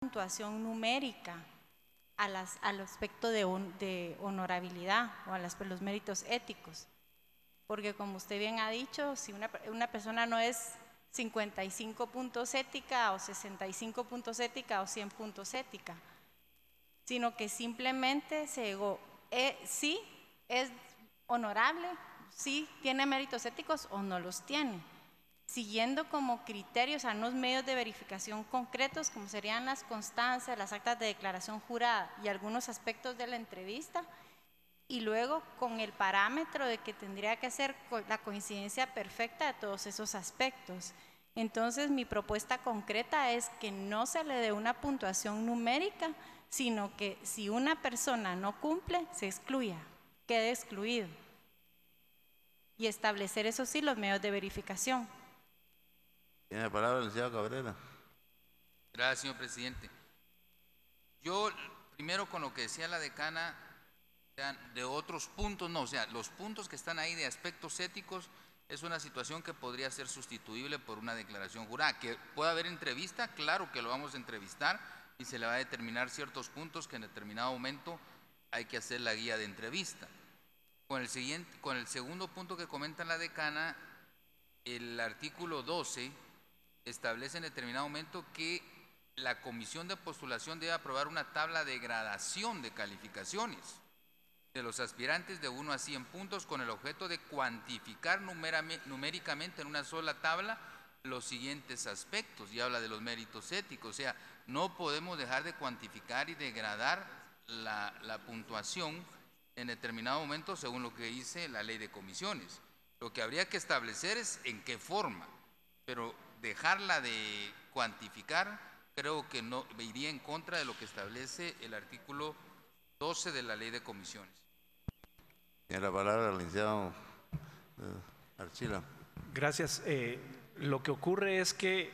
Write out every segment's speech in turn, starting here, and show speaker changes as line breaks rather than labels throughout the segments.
puntuación numérica al aspecto de honorabilidad o a los méritos éticos. Porque como usted bien ha dicho, si una persona no es 55 puntos ética o 65 puntos ética o 100 puntos ética, sino que simplemente se llegó, sí es honorable, sí tiene méritos éticos o no los tiene, siguiendo como criterios a unos medios de verificación concretos como serían las constancias, las actas de declaración jurada y algunos aspectos de la entrevista, y luego con el parámetro de que tendría que ser la coincidencia perfecta de todos esos aspectos. Entonces mi propuesta concreta es que no se le dé una puntuación numérica, sino que si una persona no cumple, se excluya, quede excluido. Y establecer, eso sí, los medios de verificación.
Tiene la palabra el licenciado Cabrera.
Gracias, señor presidente. Yo, primero con lo que decía la decana, de otros puntos, no, o sea, los puntos que están ahí de aspectos éticos es una situación que podría ser sustituible por una declaración jurada. Que pueda haber entrevista, claro que lo vamos a entrevistar y se le va a determinar ciertos puntos que en determinado momento hay que hacer la guía de entrevista. Con el segundo punto que comenta la decana, el artículo 12 establece en determinado momento que la comisión de postulación debe aprobar una tabla de gradación de calificaciones de los aspirantes de 1 a 100 puntos con el objeto de cuantificar numéricamente en una sola tabla los siguientes aspectos, y habla de los méritos éticos. O sea, no podemos dejar de cuantificar y degradar la puntuación en determinado momento según lo que dice la ley de comisiones. Lo que habría que establecer es en qué forma, pero dejarla de cuantificar creo que no iría en contra de lo que establece el artículo 12 de la ley de comisiones.
Tiene la palabra el licenciado Archila.
Gracias. Lo que ocurre es que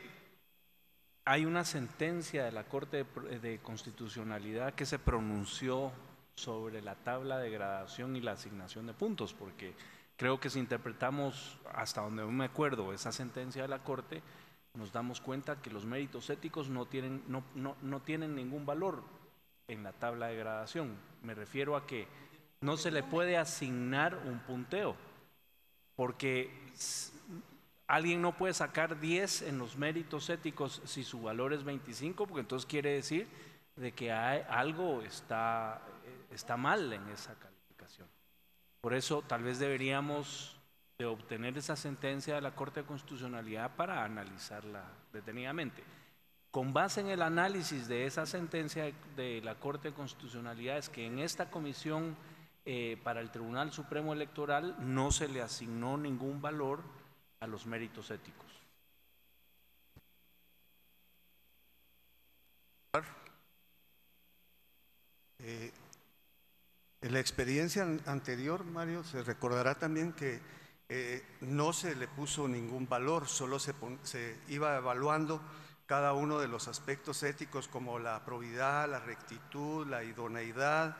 hay una sentencia de la Corte de Constitucionalidad que se pronunció sobre la tabla de gradación y la asignación de puntos, porque creo que si interpretamos, hasta donde me acuerdo, esa sentencia de la Corte, nos damos cuenta que los méritos éticos no tienen ningún valor en la tabla de gradación. Me refiero a que no se le puede asignar un punteo, porque alguien no puede sacar 10 en los méritos éticos si su valor es 25, porque entonces quiere decir de que algo está mal en esa calificación. Por eso tal vez deberíamos de obtener esa sentencia de la Corte de Constitucionalidad para analizarla detenidamente. Con base en el análisis de esa sentencia de la Corte de Constitucionalidad es que en esta comisión para el Tribunal Supremo Electoral no se le asignó ningún valor a los méritos éticos.
En la experiencia anterior, Mario, se recordará también que no se le puso ningún valor, solo se iba evaluando cada uno de los aspectos éticos como la probidad, la rectitud, la idoneidad,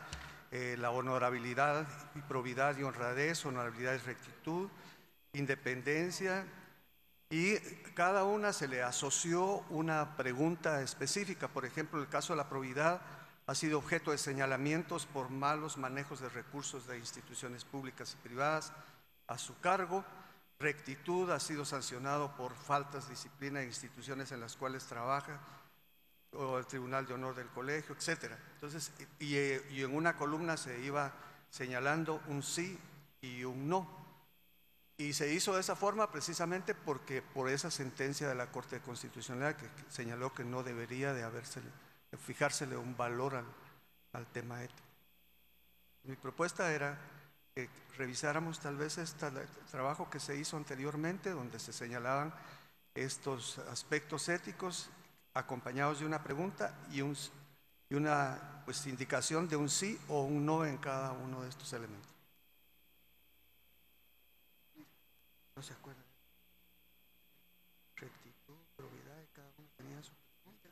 la honorabilidad, probidad y honradez, honorabilidad y rectitud, independencia, y cada una se le asoció una pregunta específica. Por ejemplo, el caso de la probidad ha sido objeto de señalamientos por malos manejos de recursos de instituciones públicas y privadas a su cargo. Rectitud ha sido sancionado por faltas de disciplina en instituciones en las cuales trabaja, o el Tribunal de Honor del Colegio, etc. Entonces, y en una columna se iba señalando un sí y un no. Y se hizo de esa forma precisamente porque por esa sentencia de la Corte de Constitucionalidad que señaló que no debería de fijársele un valor al tema ético. Mi propuesta era que revisáramos tal vez el trabajo que se hizo anteriormente, donde se señalaban estos aspectos éticos acompañados de una pregunta y una indicación de un sí o un no en cada uno de estos elementos. ¿No se acuerdan? Rectitud, probidad, cada uno tenía su pregunta.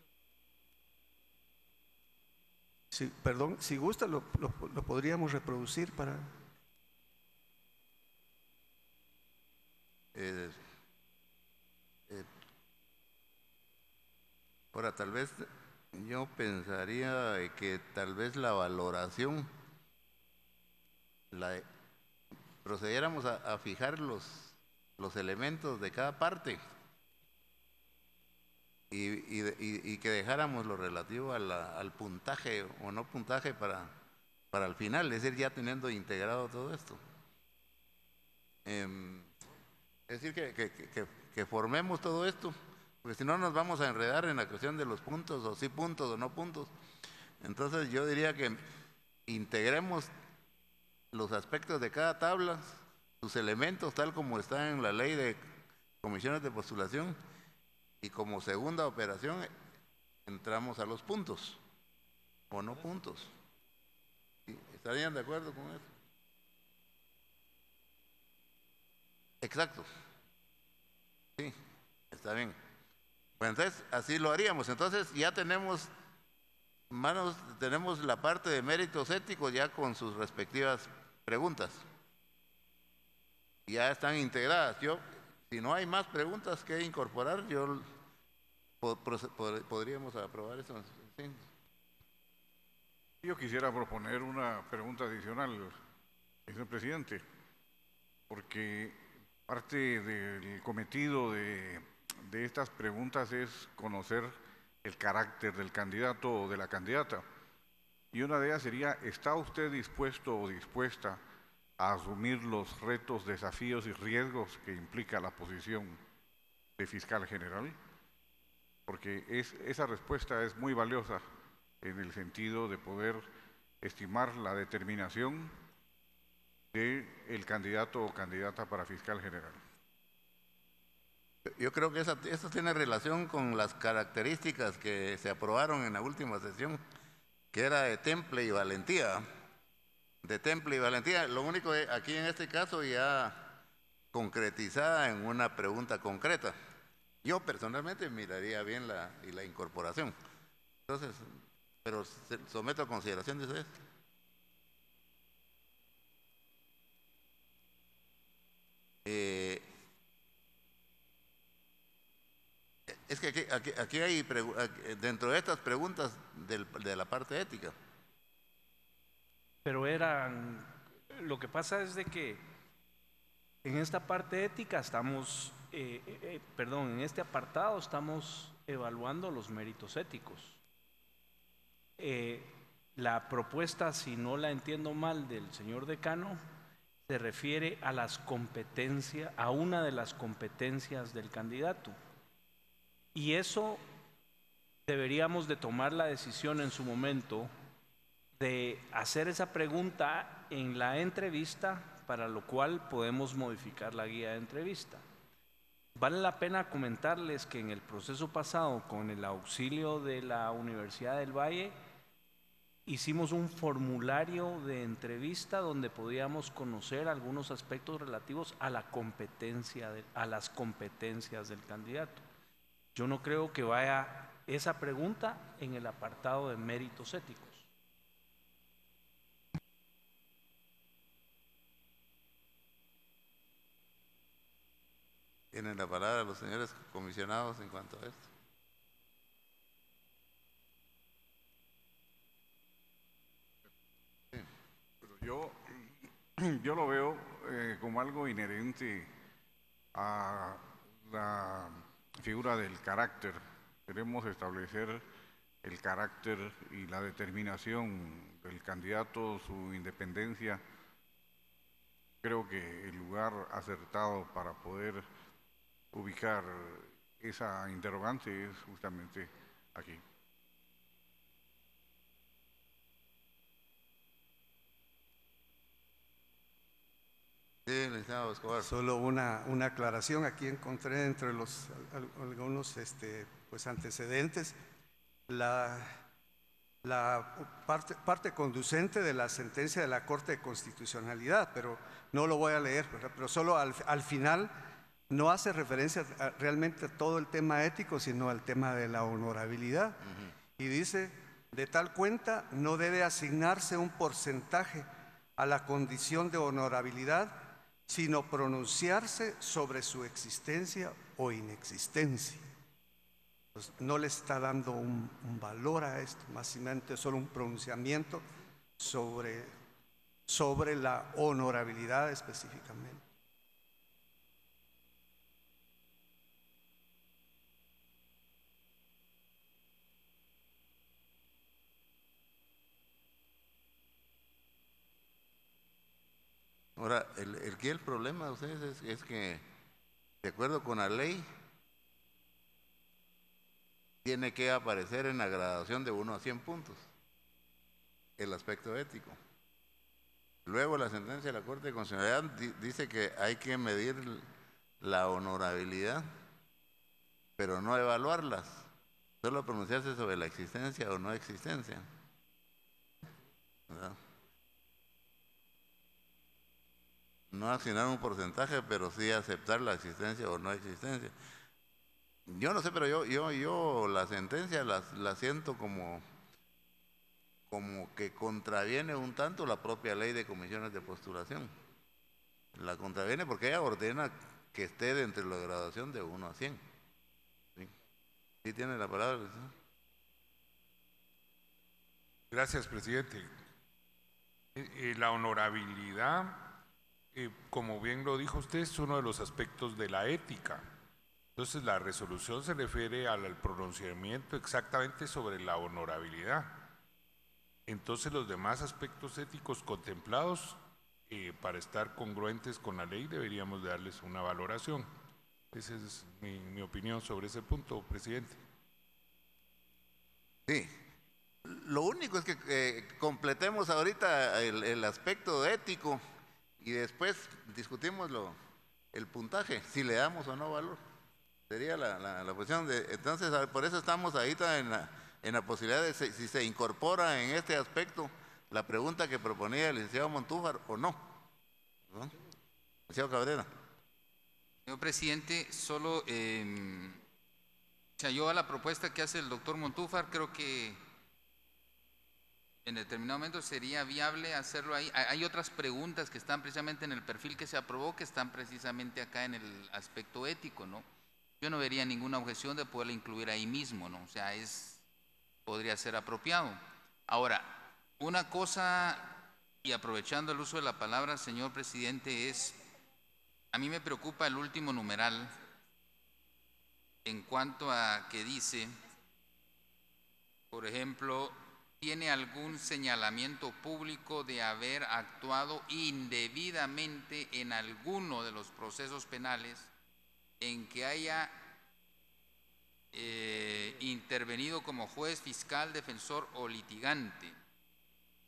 Sí, perdón, si gusta lo podríamos reproducir para…
Ahora, tal vez Yo pensaría que tal vez la valoración, procediéramos a fijar los elementos de cada parte y que dejáramos lo relativo al puntaje o no puntaje para el final, es decir, ya teniendo integrado todo esto. Es decir, que formemos todo esto, porque si no nos vamos a enredar en la cuestión de los puntos, o sí puntos o no puntos. Entonces yo diría que integremos los aspectos de cada tabla, sus elementos, tal como está en la ley de comisiones de postulación, y como segunda operación entramos a los puntos, o no puntos. ¿Estarían de acuerdo con eso? Exacto. Sí, está bien. Bueno, entonces así lo haríamos. Entonces ya tenemos tenemos la parte de méritos éticos ya con sus respectivas preguntas. Ya están integradas. Si no hay más preguntas que incorporar, podríamos aprobar eso. Sí.
Yo quisiera proponer una pregunta adicional, señor presidente, porque parte del cometido de estas preguntas es conocer el carácter del candidato o de la candidata. Y una de ellas sería, ¿está usted dispuesto o dispuesta a asumir los retos, desafíos y riesgos que implica la posición de fiscal general? Porque esa respuesta es muy valiosa en el sentido de poder estimar la determinación del candidato o candidata para fiscal general.
Yo creo que esto tiene relación con las características que se aprobaron en la última sesión, que era de temple y valentía. De temple y valentía. Lo único aquí en este caso ya concretizada en una pregunta concreta. Yo personalmente miraría bien la incorporación. Entonces, pero someto a consideración de ustedes. Es que aquí hay, dentro de estas preguntas de la parte ética.
Pero lo que pasa es de que en esta parte ética estamos, en este apartado estamos evaluando los méritos éticos. La propuesta, si no la entiendo mal, del señor decano, se refiere a las competencias, a una de las competencias del candidato. Y eso deberíamos de tomar la decisión en su momento de hacer esa pregunta en la entrevista, para lo cual podemos modificar la guía de entrevista. Vale la pena comentarles que en el proceso pasado, con el auxilio de la Universidad del Valle, hicimos un formulario de entrevista donde podíamos conocer algunos aspectos relativos a la competencia, a las competencias del candidato. Yo no creo que vaya esa pregunta en el apartado de méritos éticos.
Tienen la palabra los señores comisionados en cuanto a esto.
Pero yo lo veo como algo inherente a la figura del carácter. Queremos establecer el carácter y la determinación del candidato, su independencia. Creo que el lugar acertado para poder ubicar esa interrogante es justamente aquí.
Sí, licenciado Escobar.
Solo una aclaración. Aquí encontré entre algunos pues antecedentes la parte conducente de la sentencia de la Corte de Constitucionalidad, pero no lo voy a leer, ¿verdad? Pero solo al final no hace referencia realmente a todo el tema ético, sino al tema de la honorabilidad. Y dice, de tal cuenta no debe asignarse un porcentaje a la condición de honorabilidad, sino pronunciarse sobre su existencia o inexistencia. pues, no le está dando un valor a esto, básicamente solo un pronunciamiento sobre la honorabilidad específicamente.
Ahora, el problema de ustedes es que, de acuerdo con la ley, tiene que aparecer en la graduación de 1 a 100 puntos el aspecto ético. Luego la sentencia de la Corte de Constitucionalidad dice que hay que medir la honorabilidad, pero no evaluarlas, solo pronunciarse sobre la existencia o no existencia, ¿verdad? No asignar un porcentaje, pero sí aceptar la existencia o no existencia. Yo no sé, pero yo la sentencia la siento como que contraviene un tanto la propia ley de comisiones de postulación. La contraviene porque ella ordena que esté dentro de la graduación de 1 a 100. ¿Sí? ¿Sí tiene la palabra?
Gracias, presidente. La honorabilidad, como bien lo dijo usted, es uno de los aspectos de la ética. Entonces, la resolución se refiere al pronunciamiento exactamente sobre la honorabilidad. Entonces, los demás aspectos éticos contemplados, para estar congruentes con la ley, deberíamos darles una valoración. Esa es mi opinión sobre ese punto, presidente.
Sí. Lo único es que completemos ahorita el aspecto ético y después discutimos el puntaje, si le damos o no valor. Sería la cuestión entonces, por eso estamos ahí en la posibilidad de si se incorpora en este aspecto la pregunta que proponía el licenciado Montúfar o no. ¿No? Licenciado Cabrera.
Señor presidente, solo, yo a la propuesta que hace el doctor Montúfar, creo que en determinado momento sería viable hacerlo ahí. Hay otras preguntas que están precisamente en el perfil que se aprobó, que están precisamente acá en el aspecto ético, ¿no? Yo no vería ninguna objeción de poderla incluir ahí mismo, ¿no? O sea, podría ser apropiado. Ahora, una cosa, y aprovechando el uso de la palabra, señor presidente, a mí me preocupa el último numeral en cuanto a que dice, por ejemplo, ¿tiene algún señalamiento público de haber actuado indebidamente en alguno de los procesos penales en que haya intervenido como juez, fiscal, defensor o litigante?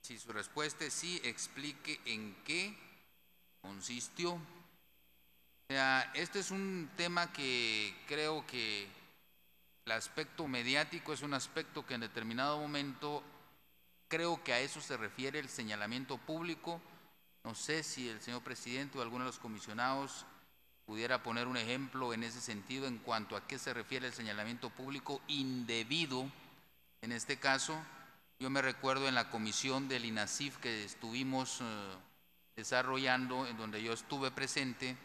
Si su respuesta es sí, explique en qué consistió. O sea, este es un tema que creo que el aspecto mediático es un aspecto que en determinado momento creo que a eso se refiere el señalamiento público. No sé si el señor presidente o alguno de los comisionados pudiera poner un ejemplo en ese sentido en cuanto a qué se refiere el señalamiento público indebido. En este caso, yo me recuerdo en la comisión del INASIF que estuvimos desarrollando, en donde yo estuve presente,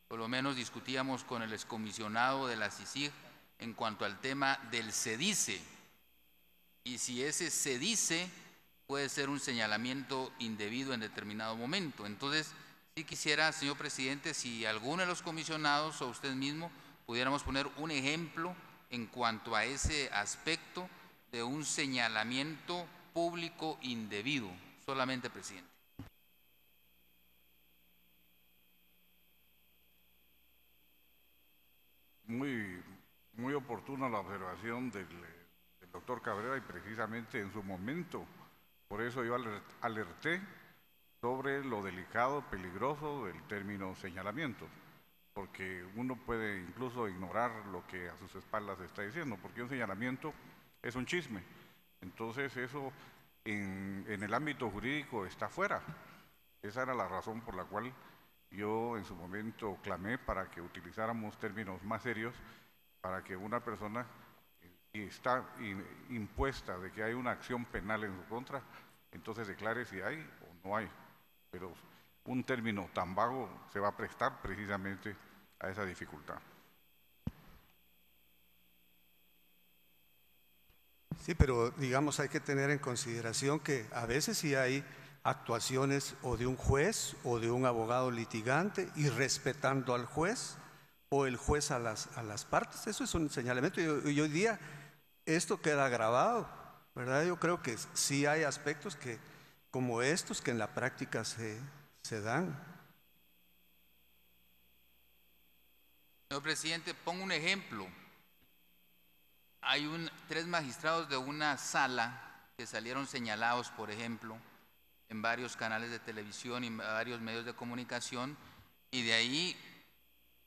por lo menos discutíamos con el excomisionado de la CICIG en cuanto al tema del se dice, y si ese se dice puede ser un señalamiento indebido en determinado momento. Entonces, sí quisiera, señor presidente, si alguno de los comisionados o usted mismo pudiéramos poner un ejemplo en cuanto a ese aspecto de un señalamiento público indebido. Solamente, presidente.
Muy oportuna la observación del doctor Cabrera, y precisamente en su momento, por eso yo alerté sobre lo delicado, peligroso del término señalamiento, porque uno puede incluso ignorar lo que a sus espaldas está diciendo, porque un señalamiento es un chisme. Entonces eso en el ámbito jurídico está fuera. Esa era la razón por la cual yo en su momento clamé para que utilizáramos términos más serios, para que una persona que está impuesta de que hay una acción penal en su contra, entonces declare si hay o no hay. Pero un término tan vago se va a prestar precisamente a esa dificultad.
Sí, pero digamos hay que tener en consideración que a veces sí hay actuaciones o de un juez o de un abogado litigante y respetando al juez o el juez a las partes. Eso es un señalamiento y hoy día esto queda grabado, ¿verdad? Yo creo que sí hay aspectos que, como estos, que en la práctica se dan.
Señor presidente, pongo un ejemplo. Hay 3 magistrados de una sala que salieron señalados, por ejemplo, en varios canales de televisión y en varios medios de comunicación, y de ahí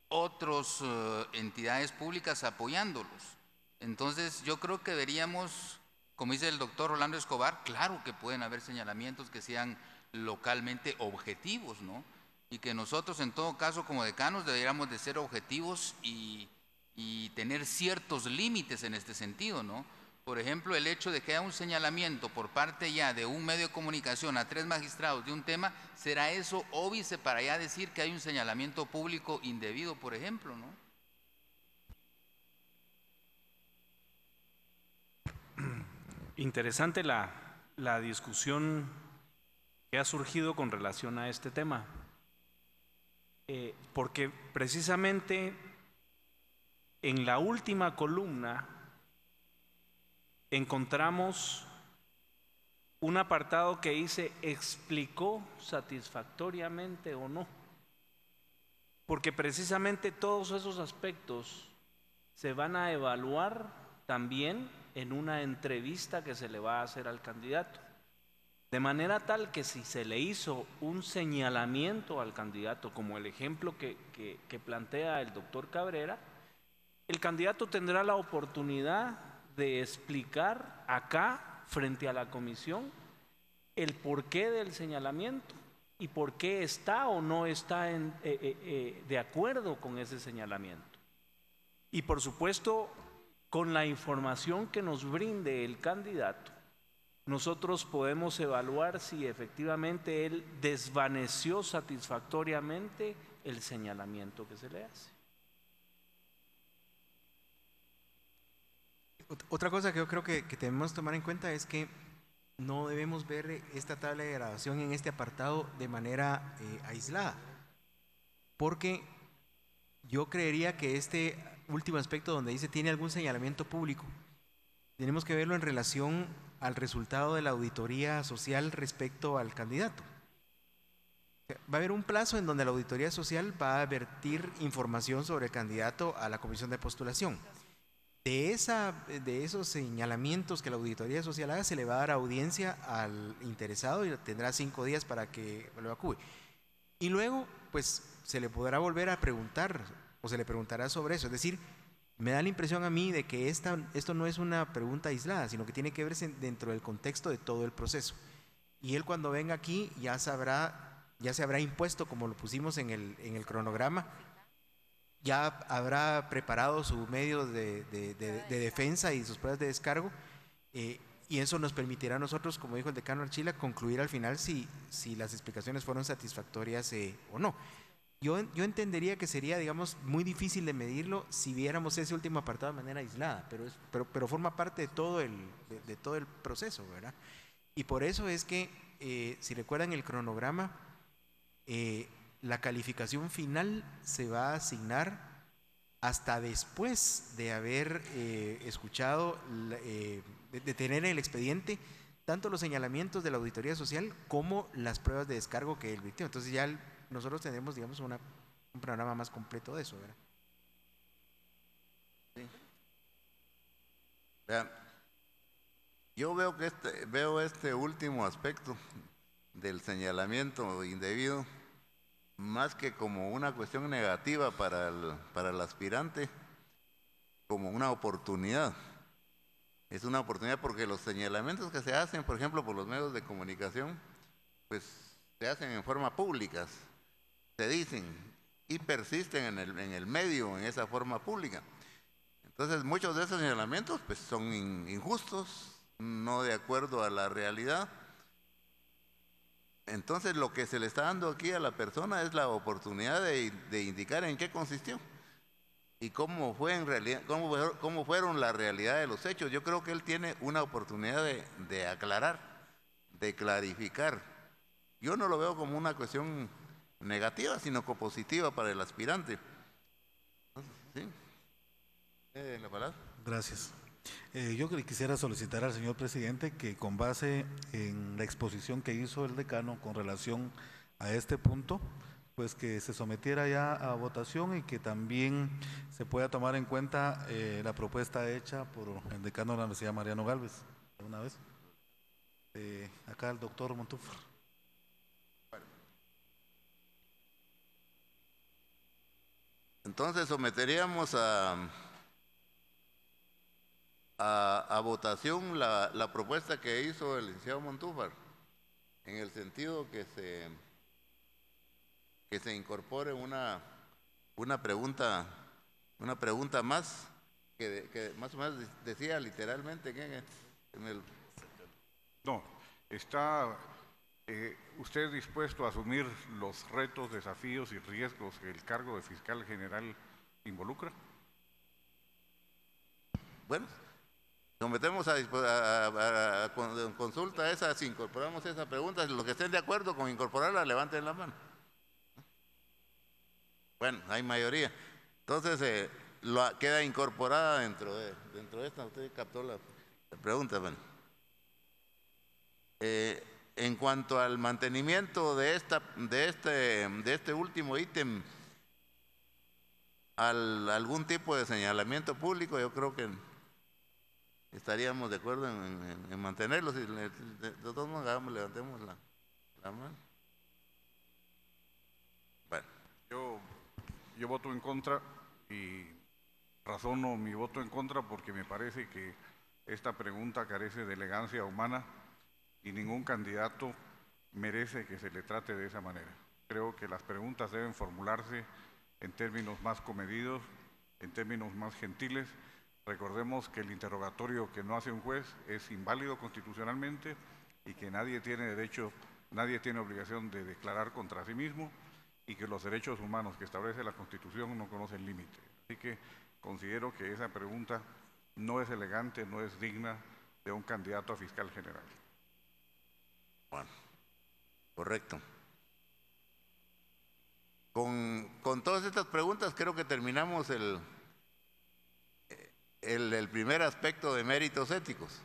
otras entidades públicas apoyándolos. Entonces, yo creo que deberíamos, como dice el doctor Rolando Escobar, claro que pueden haber señalamientos que sean localmente objetivos, ¿no? Y que nosotros, en todo caso, como decanos, deberíamos de ser objetivos y tener ciertos límites en este sentido, ¿no? Por ejemplo, el hecho de que haya un señalamiento por parte ya de un medio de comunicación a 3 magistrados de un tema, ¿será eso óbice para ya decir que hay un señalamiento público indebido, por ejemplo, ¿no?
Interesante la discusión que ha surgido con relación a este tema, porque precisamente en la última columna encontramos un apartado que dice ¿explicó satisfactoriamente o no? Porque precisamente todos esos aspectos se van a evaluar también en una entrevista que se le va a hacer al candidato. De manera tal que si se le hizo un señalamiento al candidato, como el ejemplo que plantea el doctor Cabrera, el candidato tendrá la oportunidad de explicar acá, frente a la comisión, el porqué del señalamiento y por qué está o no está de acuerdo con ese señalamiento. Y por supuesto, con la información que nos brinde el candidato, nosotros podemos evaluar si efectivamente él desvaneció satisfactoriamente el señalamiento que se le hace.
Otra cosa que yo creo que debemos tomar en cuenta es que no debemos ver esta tabla de gradación en este apartado de manera aislada, porque yo creería que este último aspecto donde dice tiene algún señalamiento público, tenemos que verlo en relación al resultado de la auditoría social respecto al candidato. Va a haber un plazo en donde la auditoría social va a vertir información sobre el candidato a la comisión de postulación. De esos señalamientos que la auditoría social haga, se le va a dar audiencia al interesado y tendrá 5 días para que lo evacúe. Y luego, pues, se le podrá volver a preguntar o se le preguntará sobre eso. Es decir, me da la impresión a mí de que esto no es una pregunta aislada, sino que tiene que verse dentro del contexto de todo el proceso. Y él cuando venga aquí ya se habrá impuesto, como lo pusimos en el cronograma, ya habrá preparado su medio de defensa y sus pruebas de descargo, y eso nos permitirá a nosotros, como dijo el decano Archila, concluir al final si las explicaciones fueron satisfactorias o no. Yo entendería que sería, digamos, muy difícil de medirlo si viéramos ese último apartado de manera aislada, pero forma parte de todo el proceso, ¿verdad? Y por eso es que, si recuerdan el cronograma, la calificación final se va a asignar hasta después de haber escuchado, de tener en el expediente tanto los señalamientos de la auditoría social como las pruebas de descargo que él virtió. Entonces ya nosotros tenemos, digamos, un panorama más completo de eso, ¿verdad?
Sí. Vean, yo veo este último aspecto del señalamiento indebido más que como una cuestión negativa para el aspirante, como una oportunidad. Es una oportunidad porque los señalamientos que se hacen, por ejemplo, por los medios de comunicación, pues se hacen en forma pública, se dicen y persisten en el medio, en esa forma pública. Entonces, muchos de esos señalamientos pues son injustos, no de acuerdo a la realidad. Entonces, lo que se le está dando aquí a la persona es la oportunidad de indicar en qué consistió. y cómo fue en realidad, cómo fueron la realidad de los hechos. Yo creo que él tiene una oportunidad de aclarar, de clarificar. Yo no lo veo como una cuestión negativa, sino positiva para el aspirante. ¿Sí? La palabra.
Gracias. Yo quisiera solicitar al señor presidente que, con base en la exposición que hizo el decano con relación a este punto, pues que se sometiera ya a votación y que también se pueda tomar en cuenta la propuesta hecha por el decano de la Universidad Mariano Gálvez. ¿Alguna vez? Acá el doctor Montúfar.
Entonces someteríamos a votación la propuesta que hizo el licenciado Montúfar, en el sentido que se incorpore una pregunta más, que más o menos decía literalmente en el...
No, está usted dispuesto a asumir los retos, desafíos y riesgos que el cargo de fiscal general involucra.
Bueno, sometemos a consulta esa, si incorporamos esa pregunta, los que estén de acuerdo con incorporarla, levanten la mano. Bueno, hay mayoría. Entonces, queda incorporada dentro de esta. Usted captó la pregunta. Bueno. En cuanto al mantenimiento de este último ítem, algún tipo de señalamiento público, yo creo que estaríamos de acuerdo en mantenerlo. Si de todos modos, levantemos la mano. Bueno.
Yo voto en contra y razono mi voto en contra porque me parece que esta pregunta carece de elegancia humana y ningún candidato merece que se le trate de esa manera. Creo que las preguntas deben formularse en términos más comedidos, en términos más gentiles. Recordemos que el interrogatorio que no hace un juez es inválido constitucionalmente y que nadie tiene obligación de declarar contra sí mismo, y que los derechos humanos que establece la Constitución no conocen límite. Así que considero que esa pregunta no es elegante, no es digna de un candidato a fiscal general.
Bueno, correcto. Con todas estas preguntas creo que terminamos el primer aspecto de méritos éticos.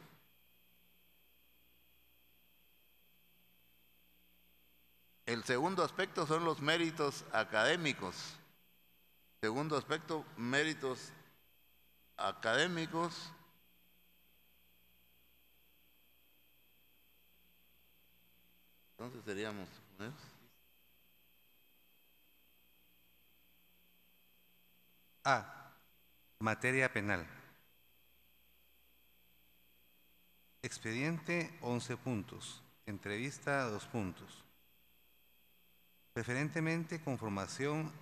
El segundo aspecto son los méritos académicos. Segundo aspecto, méritos académicos. Entonces seríamos...
A. Materia penal. Expediente 11 puntos. Entrevista 2 puntos. Preferentemente con formación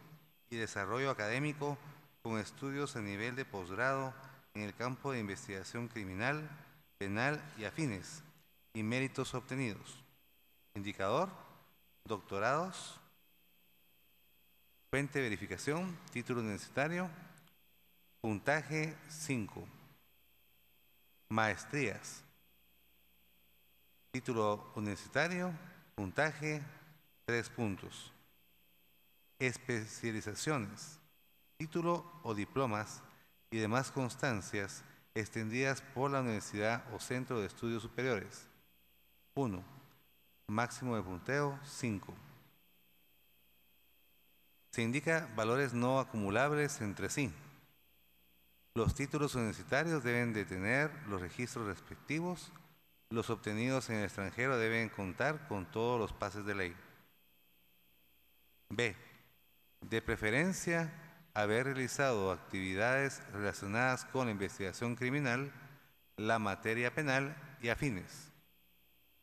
y desarrollo académico con estudios a nivel de posgrado en el campo de investigación criminal, penal y afines, y méritos obtenidos. Indicador, doctorados, fuente de verificación, título universitario, puntaje 5. Maestrías, título universitario, puntaje 3 puntos. Especializaciones, título o diplomas y demás constancias extendidas por la universidad o centro de estudios superiores. 1. Máximo de punteo 5. Se indica valores no acumulables entre sí. Los títulos universitarios deben de tener los registros respectivos. Los obtenidos en el extranjero deben contar con todos los pases de ley. B. De preferencia, haber realizado actividades relacionadas con la investigación criminal, la materia penal y afines.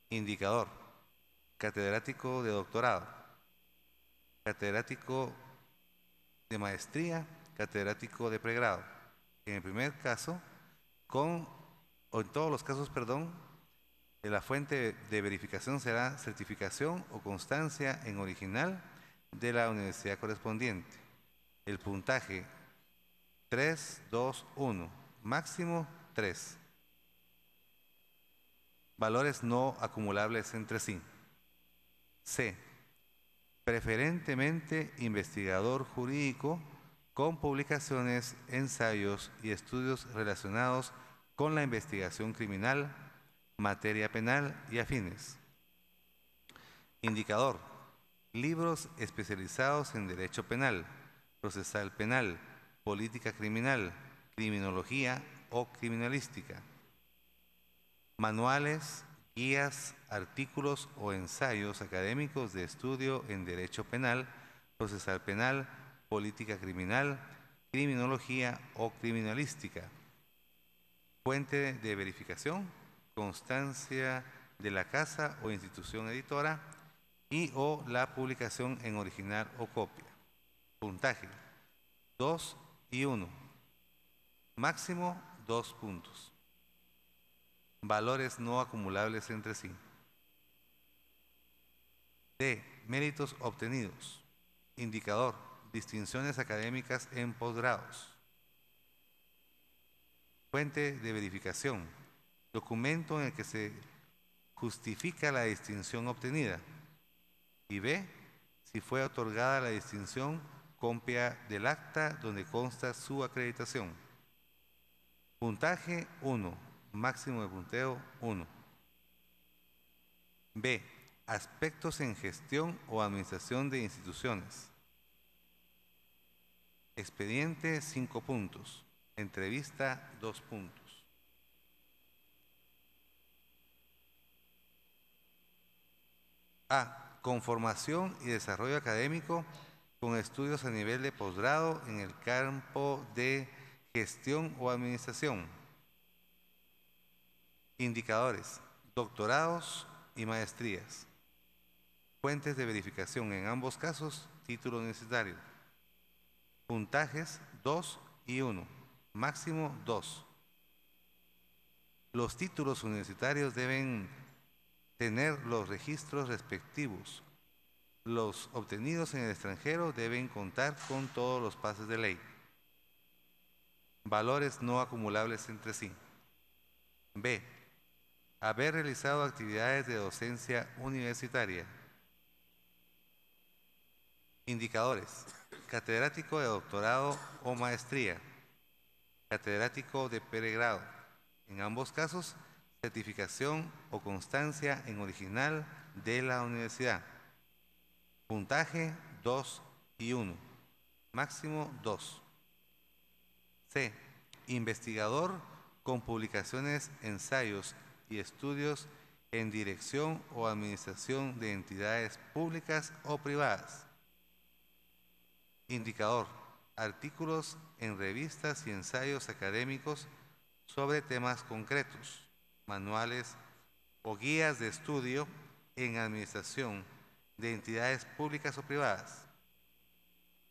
Indicador, catedrático de doctorado, catedrático de maestría, catedrático de pregrado. En el primer caso, o en todos los casos, la fuente de verificación será certificación o constancia en original de la universidad correspondiente. El puntaje 3, 2, 1. Máximo 3. Valores no acumulables entre sí. C. Preferentemente investigador jurídico con publicaciones, ensayos y estudios relacionados con la investigación criminal, materia penal y afines. Indicador: libros especializados en derecho penal, procesal penal, política criminal, criminología o criminalística. Manuales, guías, artículos o ensayos académicos de estudio en derecho penal, procesal penal, política criminal, criminología o criminalística. Fuente de verificación: constancia de la casa o institución editora y o la publicación en original o copia. Puntaje: 2 y 1. Máximo 2 puntos. Valores no acumulables entre sí. D. Méritos obtenidos. Indicador: distinciones académicas en posgrados. Fuente de verificación: documento en el que se justifica la distinción obtenida. Y B. Si fue otorgada la distinción, copia del acta donde consta su acreditación. Puntaje: 1. Máximo de punteo: 1. B. Aspectos en gestión o administración de instituciones. Expediente: 5 puntos. Entrevista: 2 puntos. A. Conformación y desarrollo académico con estudios a nivel de posgrado en el campo de gestión o administración. Indicadores: doctorados y maestrías. Fuentes de verificación: en ambos casos, título universitario. Puntajes: 2 y 1. Máximo 2. Los títulos universitarios deben tener los registros respectivos. Los obtenidos en el extranjero deben contar con todos los pases de ley. Valores no acumulables entre sí. B. Haber realizado actividades de docencia universitaria. Indicadores: catedrático de doctorado o maestría, catedrático de pregrado. En ambos casos, certificación o constancia en original de la universidad. Puntaje: 2 y 1. Máximo 2. C. Investigador con publicaciones, ensayos y estudios en dirección o administración de entidades públicas o privadas. Indicador: artículos en revistas y ensayos académicos sobre temas concretos, manuales o guías de estudio en administración de entidades públicas o privadas.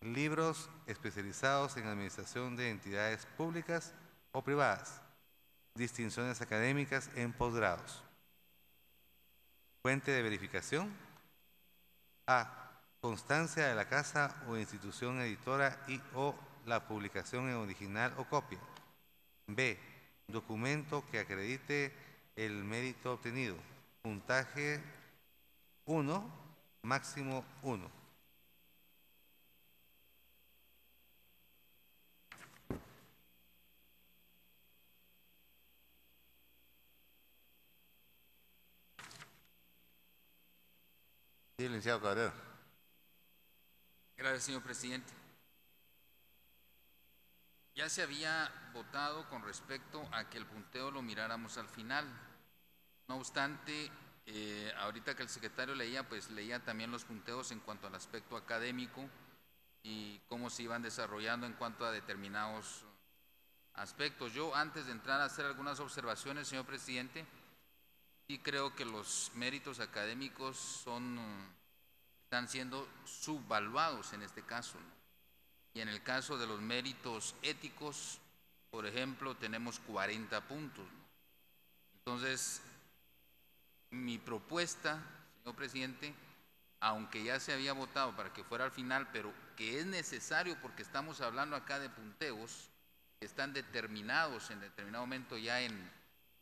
Libros especializados en administración de entidades públicas o privadas. Distinciones académicas en posgrados. Fuente de verificación: A. Constancia de la casa o institución editora y o la publicación en original o copia. B. Documento que acredite el mérito obtenido. Puntaje: 1, máximo 1.
Sí, licenciado Cabrera.
Gracias, señor presidente. Ya se había votado con respecto a que el punteo lo miráramos al final. No obstante, ahorita que el secretario leía, pues leía también los punteos en cuanto al aspecto académico y cómo se iban desarrollando en cuanto a determinados aspectos. Yo, antes de entrar a hacer algunas observaciones, señor presidente, sí creo que los méritos académicos están siendo subvaluados en este caso, ¿no? Y en el caso de los méritos éticos, por ejemplo, tenemos 40 puntos, ¿no? Entonces, mi propuesta, señor presidente, aunque ya se había votado para que fuera al final, pero que es necesario porque estamos hablando acá de punteos, que están determinados en determinado momento ya en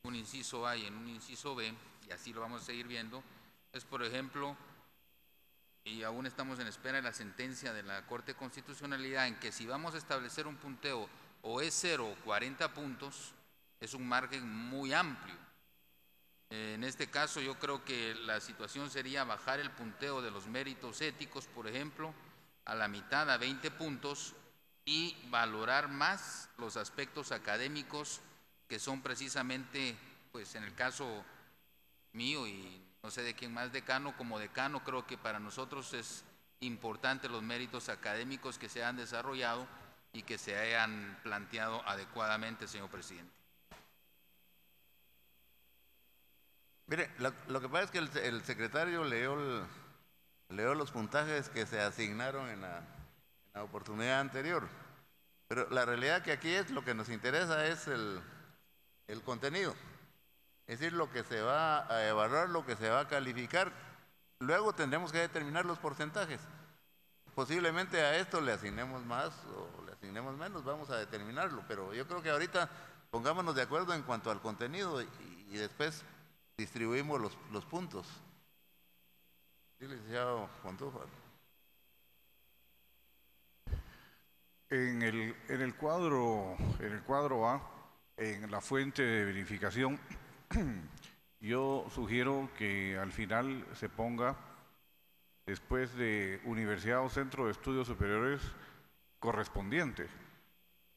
un inciso A y en un inciso B, y así lo vamos a seguir viendo, es por ejemplo, y aún estamos en espera de la sentencia de la Corte de Constitucionalidad, en que si vamos a establecer un punteo o es 0 o 40 puntos, es un margen muy amplio. En este caso yo creo que la situación sería bajar el punteo de los méritos éticos, por ejemplo, a la mitad, a 20 puntos, y valorar más los aspectos académicos que son precisamente, pues en el caso mío y no sé de quién más decano, como decano creo que para nosotros es importante los méritos académicos que se han desarrollado y que se hayan planteado adecuadamente, señor presidente.
Mire, lo que pasa es que el secretario leyó los puntajes que se asignaron en la oportunidad anterior, pero la realidad que aquí es lo que nos interesa es el contenido, es decir, lo que se va a evaluar, lo que se va a calificar. Luego tendremos que determinar los porcentajes. Posiblemente a esto le asignemos más o le asignemos menos, vamos a determinarlo, pero yo creo que ahorita pongámonos de acuerdo en cuanto al contenido y después distribuimos los puntos. Sí, licenciado Montúfar.
En el cuadro A, en la fuente de verificación, yo sugiero que al final se ponga, después de universidad o centro de estudios superiores correspondiente,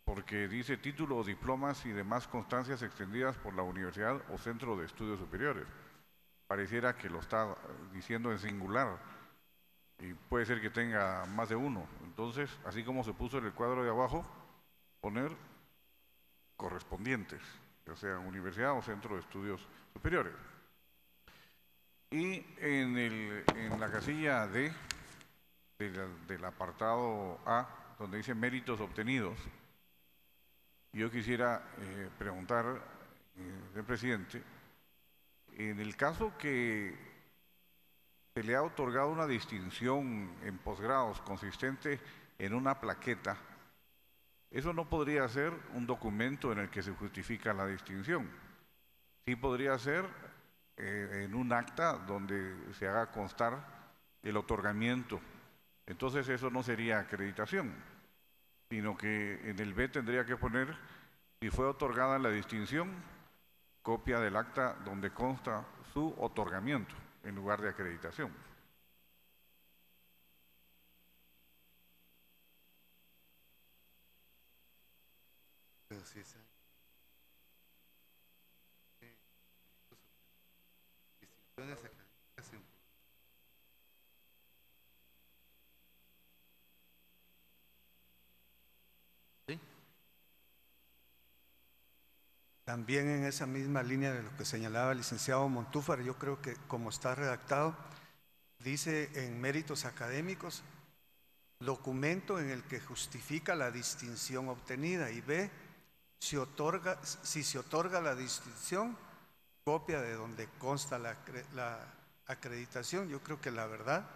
porque dice título o diplomas y demás constancias extendidas por la universidad o centro de estudios superiores. Pareciera que lo está diciendo en singular y puede ser que tenga más de uno. Entonces, así como se puso en el cuadro de abajo, poner correspondientes, ya sea universidad o centro de estudios superiores. Y en la casilla D del apartado A, donde dice méritos obtenidos, yo quisiera preguntar, señor presidente, en el caso que se le ha otorgado una distinción en posgrados consistente en una plaqueta, eso no podría ser un documento en el que se justifica la distinción. Sí podría ser en un acta donde se haga constar el otorgamiento. Entonces eso no sería acreditación, sino que en el B tendría que poner, si fue otorgada la distinción, copia del acta donde consta su otorgamiento, en lugar de acreditación.
También en esa misma línea de lo que señalaba el licenciado Montúfar, yo creo que como está redactado, dice en méritos académicos, documento en el que justifica la distinción obtenida, y B, si se otorga la distinción, copia de donde consta la acreditación. Yo creo que la verdad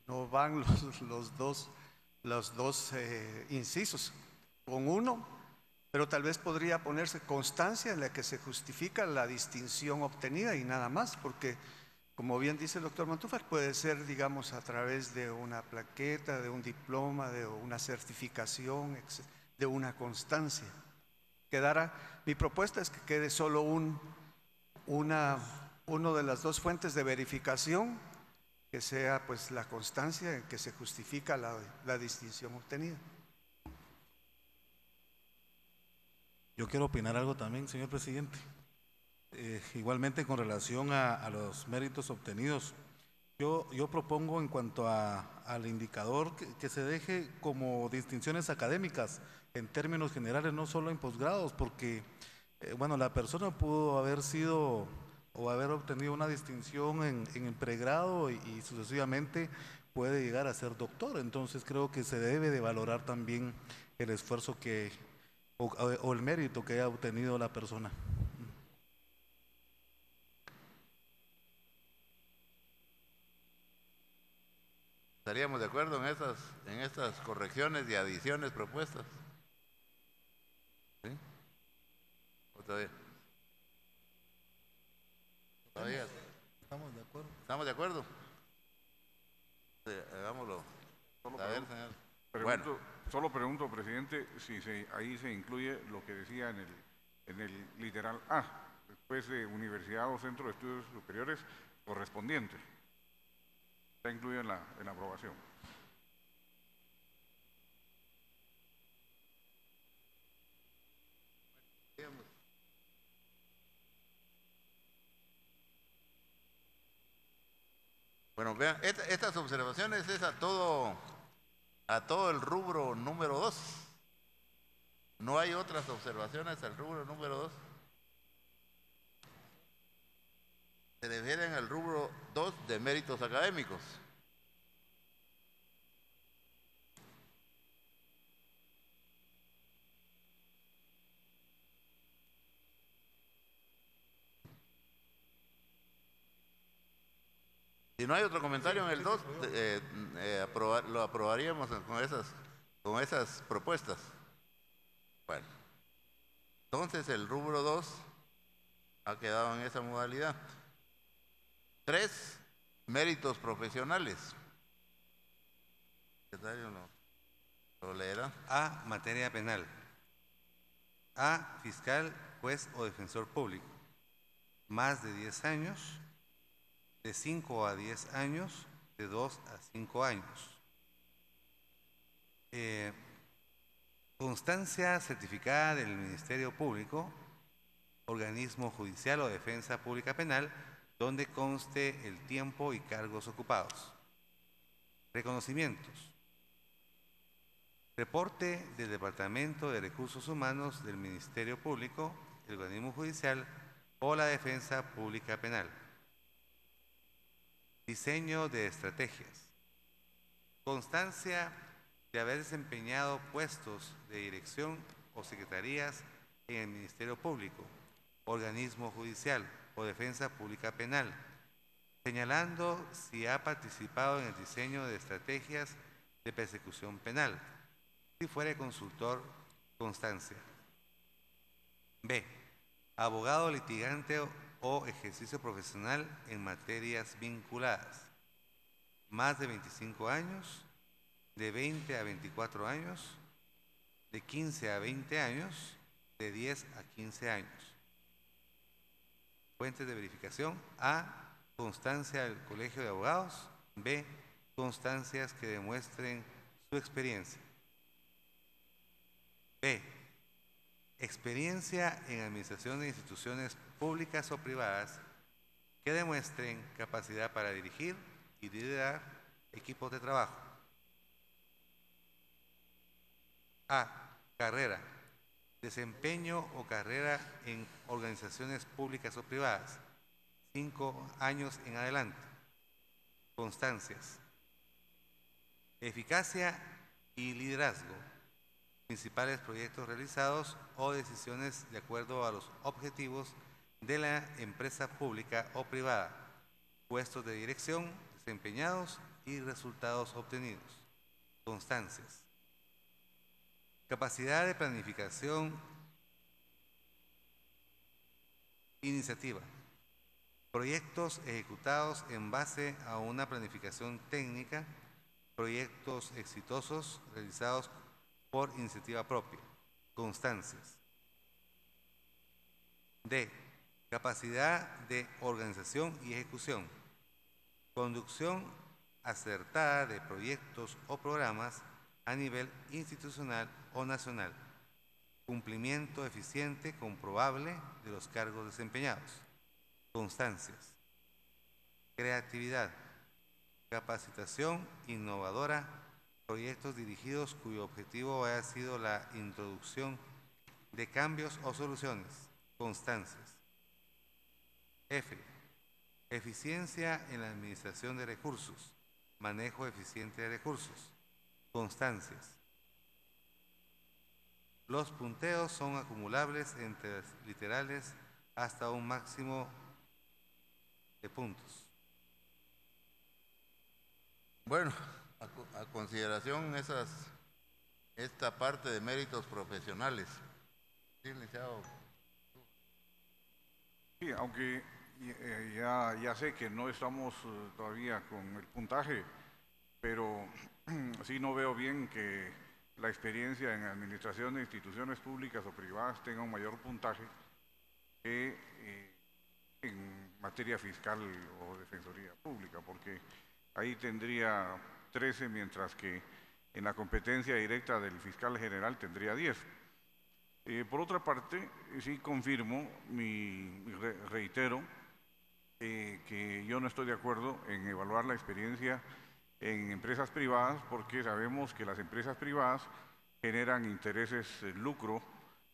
no van los dos incisos, con uno. Pero tal vez podría ponerse constancia en la que se justifica la distinción obtenida y nada más, porque como bien dice el doctor Montúfar, puede ser, digamos, a través de una plaqueta, de un diploma, de una certificación, de una constancia. Mi propuesta es que quede solo uno de las dos fuentes de verificación, que sea pues la constancia en que se justifica la distinción obtenida.
Yo quiero opinar algo también, señor presidente. Igualmente con relación a los méritos obtenidos, yo propongo en cuanto al indicador que se deje como distinciones académicas en términos generales, no solo en posgrados, porque bueno, la persona pudo haber sido o haber obtenido una distinción en pregrado y sucesivamente puede llegar a ser doctor. Entonces creo que se debe de valorar también el esfuerzo o el mérito que haya obtenido la persona.
¿Estaríamos de acuerdo en estas correcciones y adiciones propuestas? todavía. Todavía.
Estamos de acuerdo.
¿Estamos de acuerdo? Sí, hagámoslo. A ver, señor.
Solo pregunto, presidente, si ahí se incluye lo que decía en el literal A, después de universidad o centro de estudios superiores correspondiente. Está incluido en la aprobación.
Bueno, vean, estas observaciones es a todo el rubro número 2. No hay otras observaciones al rubro número 2. Se refieren al rubro 2 de méritos académicos. Si no hay otro comentario en el 2, lo aprobaríamos con esas propuestas. Bueno, entonces el rubro 2 ha quedado en esa modalidad. 3, méritos profesionales. Secretario, ¿lo leerá?
A, materia penal. A, fiscal, juez o defensor público. Más de 10 años. De 5 a 10 años, de 2 a 5 años. Constancia certificada del Ministerio Público, organismo judicial o defensa pública penal, donde conste el tiempo y cargos ocupados. Reconocimientos. Reporte del Departamento de Recursos Humanos del Ministerio Público, el organismo judicial o la defensa pública penal. Diseño de estrategias. Constancia de haber desempeñado puestos de dirección o secretarías en el Ministerio Público, organismo judicial o defensa pública penal, señalando si ha participado en el diseño de estrategias de persecución penal, si fuere consultor, constancia. B. Abogado litigante o ejercicio profesional en materias vinculadas. Más de 25 años, de 20 a 24 años, de 15 a 20 años, de 10 a 15 años. Fuentes de verificación. A, constancia del Colegio de Abogados. B, constancias que demuestren su experiencia. B, experiencia en administración de instituciones públicas o privadas que demuestren capacidad para dirigir y liderar equipos de trabajo. A, carrera. Desempeño o carrera en organizaciones públicas o privadas. 5 años en adelante. Constancias. Eficacia y liderazgo. Principales proyectos realizados o decisiones de acuerdo a los objetivos de la empresa pública o privada. Puestos de dirección desempeñados y resultados obtenidos. Constancias. Capacidad de planificación, iniciativa. Proyectos ejecutados en base a una planificación técnica, proyectos exitosos realizados por iniciativa propia. Constancias. D. Capacidad de organización y ejecución. Conducción acertada de proyectos o programas a nivel institucional o nacional. Cumplimiento eficiente comprobable de los cargos desempeñados. Constancias. Creatividad. Capacitación innovadora. Proyectos dirigidos cuyo objetivo haya sido la introducción de cambios o soluciones. Constancias. F. Eficiencia en la administración de recursos. Manejo eficiente de recursos. Constancias. Los punteos son acumulables entre las literales hasta un máximo de puntos.
Bueno, a consideración esta parte de méritos profesionales. Sí, licenciado.
Sí, aunque ya sé que no estamos todavía con el puntaje, pero sí no veo bien que la experiencia en administración de instituciones públicas o privadas tenga un mayor puntaje que en materia fiscal o defensoría pública, porque ahí tendría 13, mientras que en la competencia directa del fiscal general tendría 10. Por otra parte, sí confirmo, reitero, que yo no estoy de acuerdo en evaluar la experiencia en empresas privadas, porque sabemos que las empresas privadas generan intereses lucro,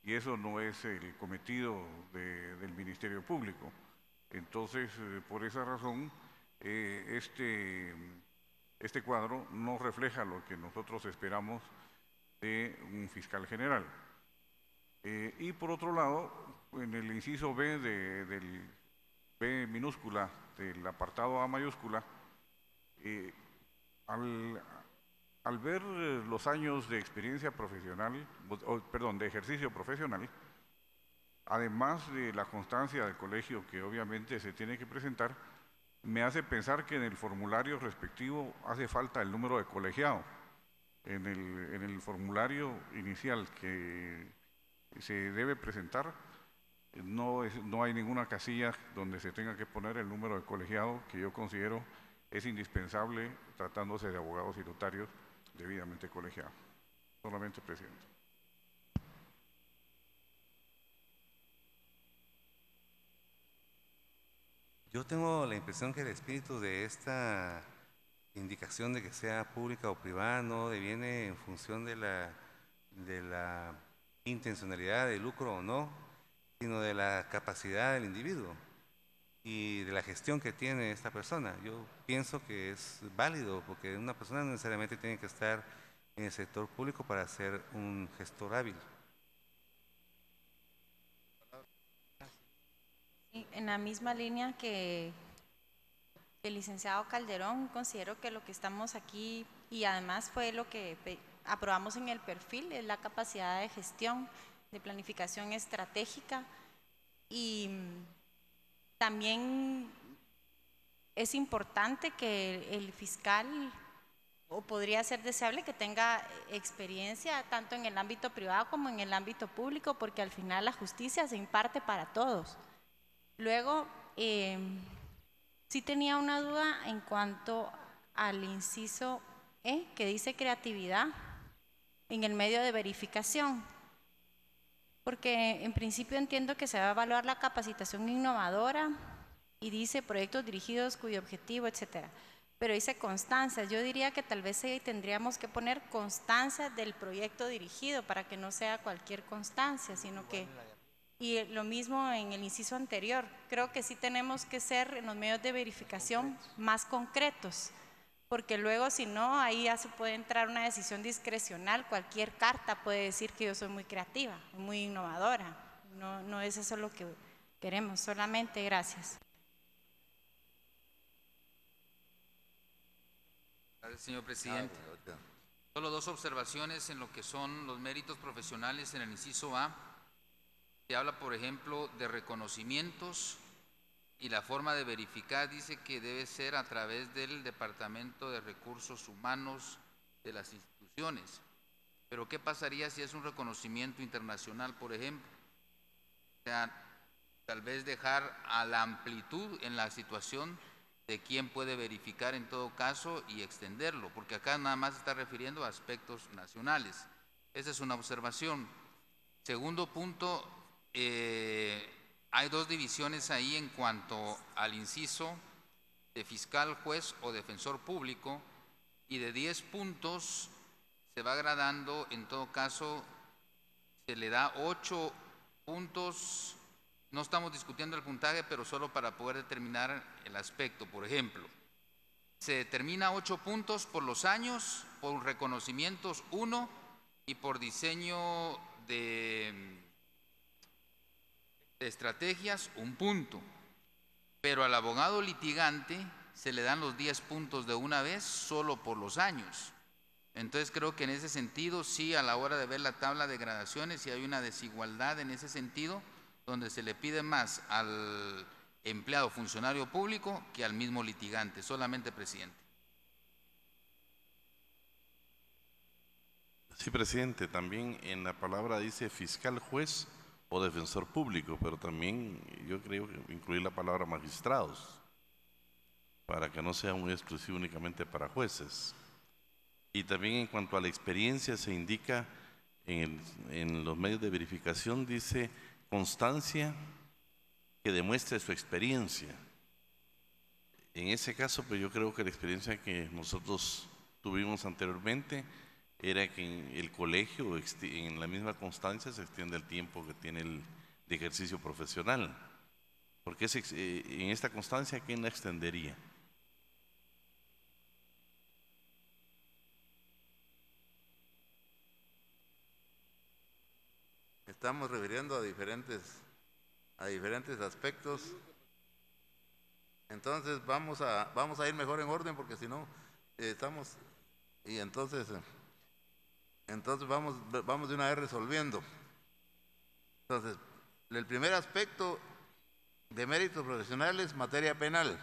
y eso no es el cometido del Ministerio Público. Entonces, por esa razón, este cuadro no refleja lo que nosotros esperamos de un fiscal general. Y por otro lado, en el inciso B del B minúscula del apartado A mayúscula, al ver los años de experiencia profesional, de ejercicio profesional, además de la constancia del colegio que obviamente se tiene que presentar, me hace pensar que en el formulario respectivo hace falta el número de colegiado. En el formulario inicial que se debe presentar, no hay ninguna casilla donde se tenga que poner el número de colegiado, que yo considero es indispensable tratándose de abogados y notarios debidamente colegiados. Solamente, presidente.
Yo tengo la impresión que el espíritu de esta indicación de que sea pública o privada no deviene en función de la intencionalidad de lucro o no, sino de la capacidad del individuo y de la gestión que tiene esta persona. Yo pienso que es válido, porque una persona no necesariamente tiene que estar en el sector público para ser un gestor hábil.
En la misma línea que el licenciado Calderón, considero que lo que estamos aquí, y además fue lo que aprobamos en el perfil, es la capacidad de gestión, de planificación estratégica, y también es importante que el fiscal, o podría ser deseable que tenga experiencia tanto en el ámbito privado como en el ámbito público, porque al final la justicia se imparte para todos. Luego, sí tenía una duda en cuanto al inciso E, que dice creatividad en el medio de verificación, porque en principio entiendo que se va a evaluar la capacitación innovadora y dice proyectos dirigidos cuyo objetivo, etcétera, pero dice constancias. Yo diría que tal vez ahí tendríamos que poner constancias del proyecto dirigido para que no sea cualquier constancia, sino que... Y lo mismo en el inciso anterior, creo que sí tenemos que ser en los medios de verificación más concretos, porque luego si no, ahí ya se puede entrar una decisión discrecional, cualquier carta puede decir que yo soy muy creativa, muy innovadora, no es eso lo que queremos, solamente gracias.
Gracias, señor presidente. Solo dos observaciones en lo que son los méritos profesionales en el inciso A. Se habla, por ejemplo, de reconocimientos y la forma de verificar dice que debe ser a través del Departamento de Recursos Humanos de las instituciones. Pero ¿qué pasaría si es un reconocimiento internacional, por ejemplo? O sea, tal vez dejar a la amplitud en la situación de quién puede verificar en todo caso y extenderlo, porque acá nada más se está refiriendo a aspectos nacionales. Esa es una observación. Segundo punto, hay dos divisiones ahí en cuanto al inciso de fiscal, juez o defensor público, y de 10 puntos se va gradando, en todo caso se le da 8 puntos, no estamos discutiendo el puntaje, pero solo para poder determinar el aspecto. Por ejemplo, se determina 8 puntos por los años, por reconocimientos 1 y por diseño de estrategias 1 punto, pero al abogado litigante se le dan los 10 puntos de una vez solo por los años. Entonces creo que en ese sentido sí, a la hora de ver la tabla de gradaciones, sí hay una desigualdad en ese sentido, donde se le pide más al empleado funcionario público que al mismo litigante, solamente, presidente.
Sí, presidente, también en la palabra dice fiscal, juez o defensor público, pero también yo creo que incluir la palabra magistrados, para que no sea muy exclusivo únicamente para jueces. Y también en cuanto a la experiencia se indica en los medios de verificación, dice constancia que demuestre su experiencia. En ese caso, pues yo creo que la experiencia que nosotros tuvimos anteriormente era que en el colegio, en la misma constancia, se extiende el tiempo que tiene el de ejercicio profesional. Porque en esta constancia, ¿quién la extendería?
Estamos refiriendo a diferentes aspectos. Entonces vamos a ir mejor en orden, porque si no estamos, y entonces vamos de una vez resolviendo. Entonces, el primer aspecto de méritos profesionales, materia penal,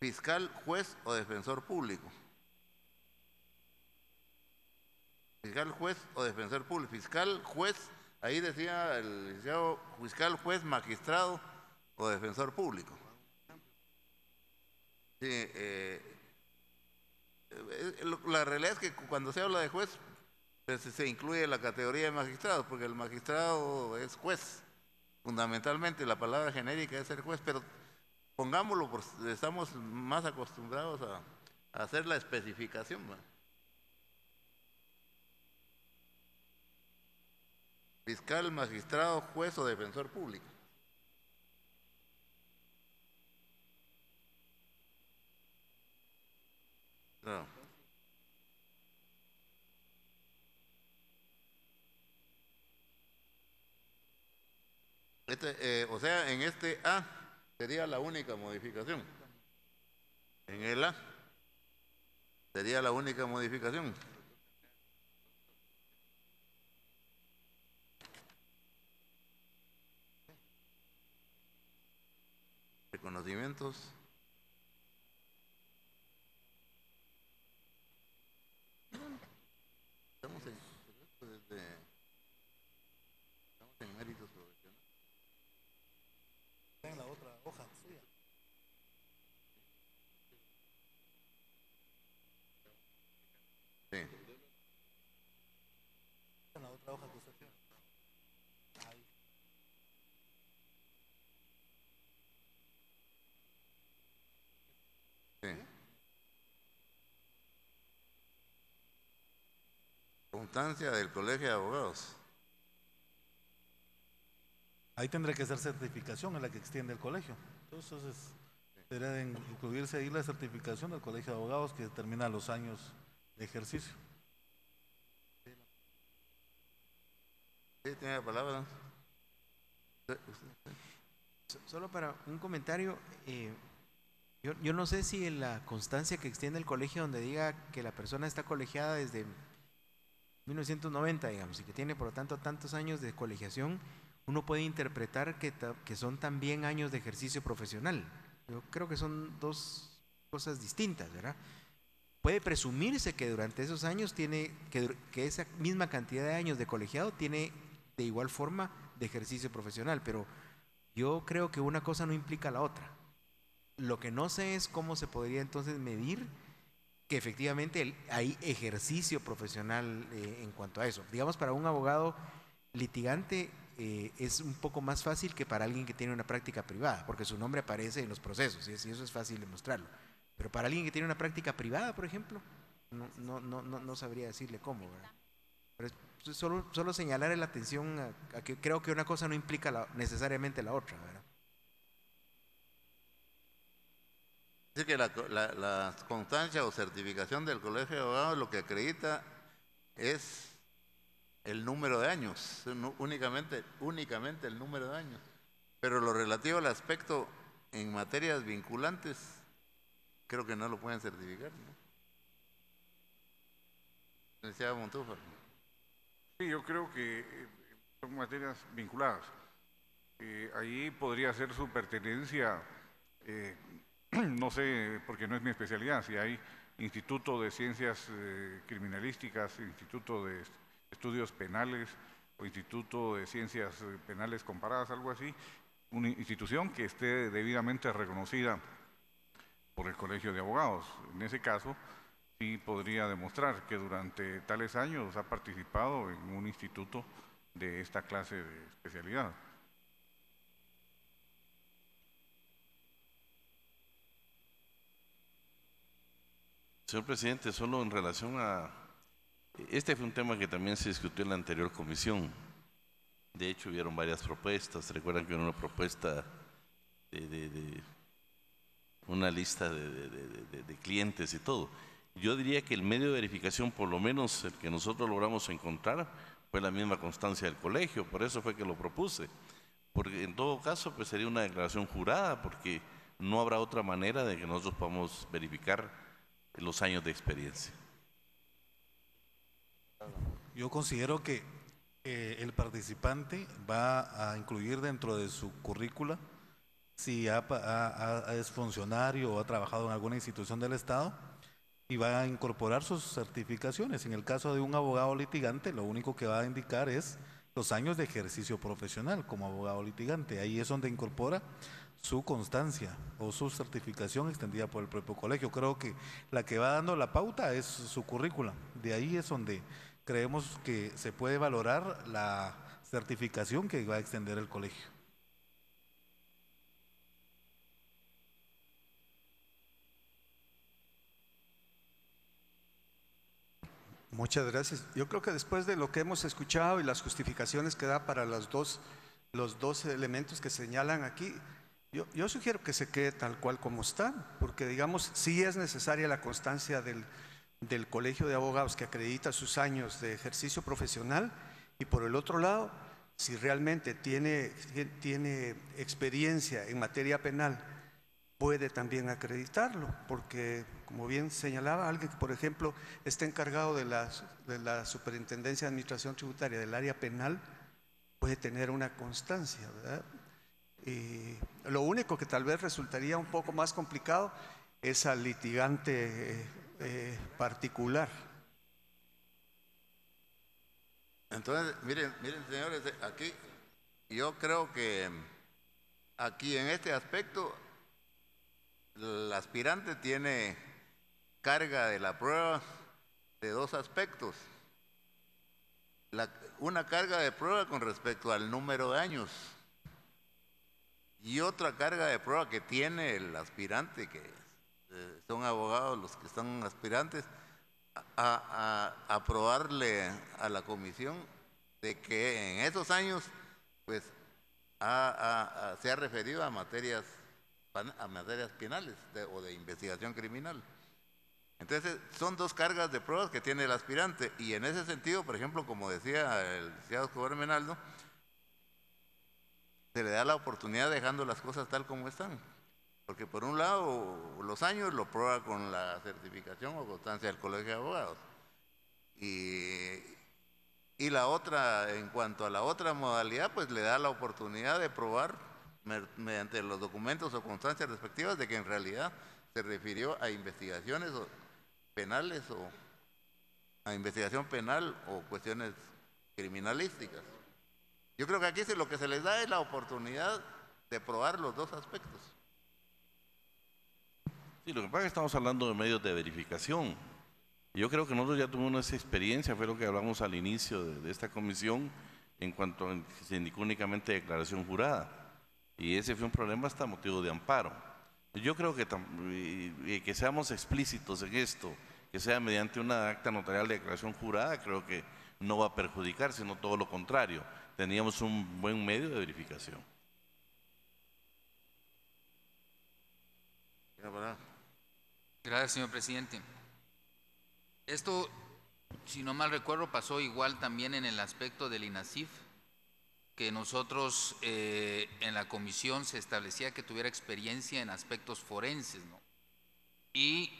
fiscal, juez o defensor público. Fiscal, juez o defensor público. Fiscal, juez, ahí decía el licenciado, fiscal, juez, magistrado o defensor público. Sí, la realidad es que cuando se habla de juez, pues se incluye la categoría de magistrado, porque el magistrado es juez, fundamentalmente. La palabra genérica es ser juez, pero pongámoslo, porque estamos más acostumbrados a hacer la especificación, ¿no? Fiscal, magistrado, juez o defensor público. No. O sea, en este A sería la única modificación. En el A sería la única modificación. Reconocimientos. Estamos en méritos profesionales.
En la otra hoja suya.
Sí.
En la otra hoja que usted tiene. Ahí.
Sí. Constancia del Colegio de Abogados.
Ahí tendrá que ser certificación en la que extiende el colegio. Entonces, debería de incluirse ahí la certificación del Colegio de Abogados que determina los años de ejercicio.
Sí, tiene la palabra.
Solo para un comentario, yo no sé si en la constancia que extiende el colegio donde diga que la persona está colegiada desde 1990, digamos, y que tiene por lo tanto tantos años de colegiación, uno puede interpretar que son también años de ejercicio profesional. Yo creo que son dos cosas distintas, ¿verdad? Puede presumirse que durante esos años tiene, que esa misma cantidad de años de colegiado tiene de igual forma de ejercicio profesional, pero yo creo que una cosa no implica la otra. Lo que no sé es cómo se podría entonces medir que efectivamente hay ejercicio profesional en cuanto a eso. Digamos, para un abogado litigante es un poco más fácil que para alguien que tiene una práctica privada, porque su nombre aparece en los procesos y eso es fácil demostrarlo. Pero para alguien que tiene una práctica privada, por ejemplo, no sabría decirle cómo, ¿verdad? Pero es solo señalar la atención a que creo que una cosa no implica necesariamente la otra, ¿verdad?
Dice que la constancia o certificación del Colegio de Abogados lo que acredita es el número de años, únicamente el número de años. Pero lo relativo al aspecto en materias vinculantes, creo que no lo pueden certificar, ¿no? Licenciado Montúfar.
Sí, yo creo que son materias vinculadas. ahí podría ser su pertenencia, no sé, porque no es mi especialidad, si hay Instituto de Ciencias Criminalísticas, Instituto de Estudios Penales o Instituto de Ciencias Penales Comparadas, algo así, una institución que esté debidamente reconocida por el Colegio de Abogados. En ese caso, sí podría demostrar que durante tales años ha participado en un instituto de esta clase de especialidad.
Señor presidente, solo en relación a... Este fue un tema que también se discutió en la anterior comisión. De hecho, hubieron varias propuestas. Recuerdan que hubo una propuesta de una lista de clientes y todo. Yo diría que el medio de verificación, por lo menos el que nosotros logramos encontrar, fue la misma constancia del colegio. Por eso fue que lo propuse. Porque en todo caso, pues sería una declaración jurada, porque no habrá otra manera de que nosotros podamos verificar los años de experiencia.
Yo considero que el participante va a incluir dentro de su currícula, si es funcionario o ha trabajado en alguna institución del Estado, y va a incorporar sus certificaciones. En el caso de un abogado litigante, lo único que va a indicar es los años de ejercicio profesional como abogado litigante. Ahí es donde incorpora su constancia o su certificación extendida por el propio colegio. Creo que la que va dando la pauta es su currícula. De ahí es donde creemos que se puede valorar la certificación que va a extender el colegio.
Muchas gracias. Yo creo que después de lo que hemos escuchado y las justificaciones que da para los dos elementos que señalan aquí, yo sugiero que se quede tal cual como están, porque digamos, sí es necesaria la constancia del Colegio de Abogados que acredita sus años de ejercicio profesional, y por el otro lado, si realmente tiene experiencia en materia penal, puede también acreditarlo, porque como bien señalaba, alguien que por ejemplo está encargado de la Superintendencia de Administración Tributaria del área penal puede tener una constancia, ¿verdad? Y lo único que tal vez resultaría un poco más complicado es al litigante particular.
Entonces, miren señores, aquí yo creo que aquí en este aspecto el aspirante tiene carga de la prueba de dos aspectos. Una carga de prueba con respecto al número de años y otra carga de prueba que tiene el aspirante, que son abogados los que están aspirantes, a probarle a la comisión de que en esos años pues se ha referido a materias penales o de investigación criminal. Entonces son dos cargas de pruebas que tiene el aspirante, y en ese sentido, por ejemplo, como decía el licenciado Escobar Menaldo, se le da la oportunidad dejando las cosas tal como están, porque por un lado los años lo prueba con la certificación o constancia del Colegio de Abogados, y la otra, en cuanto a la otra modalidad, pues le da la oportunidad de probar mediante los documentos o constancias respectivas de que en realidad se refirió a investigaciones penales o a investigación penal o cuestiones criminalísticas. Yo creo que aquí lo que se les da es la oportunidad de probar los dos aspectos.
Sí, lo que pasa es que estamos hablando de medios de verificación. Yo creo que nosotros ya tuvimos esa experiencia, fue lo que hablamos al inicio de esta comisión, en cuanto a que se indicó únicamente declaración jurada. Y ese fue un problema hasta motivo de amparo. Yo creo que seamos explícitos en esto, que sea mediante una acta notarial de declaración jurada, creo que no va a perjudicar, sino todo lo contrario. Teníamos un buen medio de verificación.
Gracias, señor presidente. Esto, si no mal recuerdo, pasó igual también en el aspecto del INASIF, que nosotros en la comisión se establecía que tuviera experiencia en aspectos forenses, ¿no? Y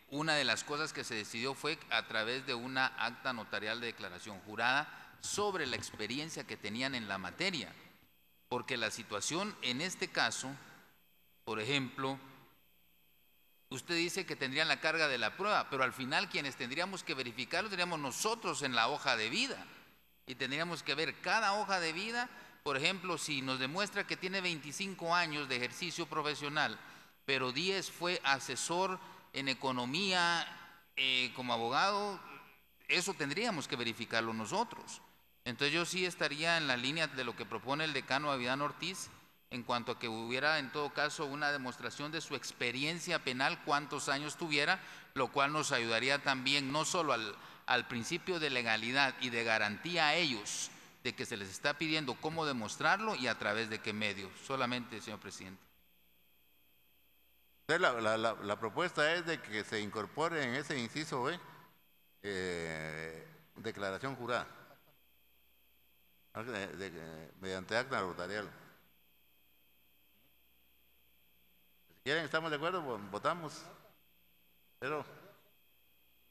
una de las cosas que se decidió fue a través de una acta notarial de declaración jurada sobre la experiencia que tenían en la materia. porque la situación en este caso, por ejemplo, usted dice que tendrían la carga de la prueba, pero al final quienes tendríamos que verificarlo seríamos nosotros en la hoja de vida. Y tendríamos que ver cada hoja de vida, por ejemplo, si nos demuestra que tiene 25 años de ejercicio profesional, pero 10 fue asesor en economía como abogado, eso tendríamos que verificarlo nosotros. Entonces yo sí estaría en la línea de lo que propone el decano Avidán Ortiz, en cuanto a que hubiera en todo caso una demostración de su experiencia penal, cuántos años tuviera, lo cual nos ayudaría también no solo al principio de legalidad y de garantía a ellos de que se les está pidiendo cómo demostrarlo y a través de qué medios. Solamente, señor presidente.
La propuesta es de que se incorpore en ese inciso B declaración jurada mediante acta notarial. Si quieren, estamos de acuerdo, votamos. Pero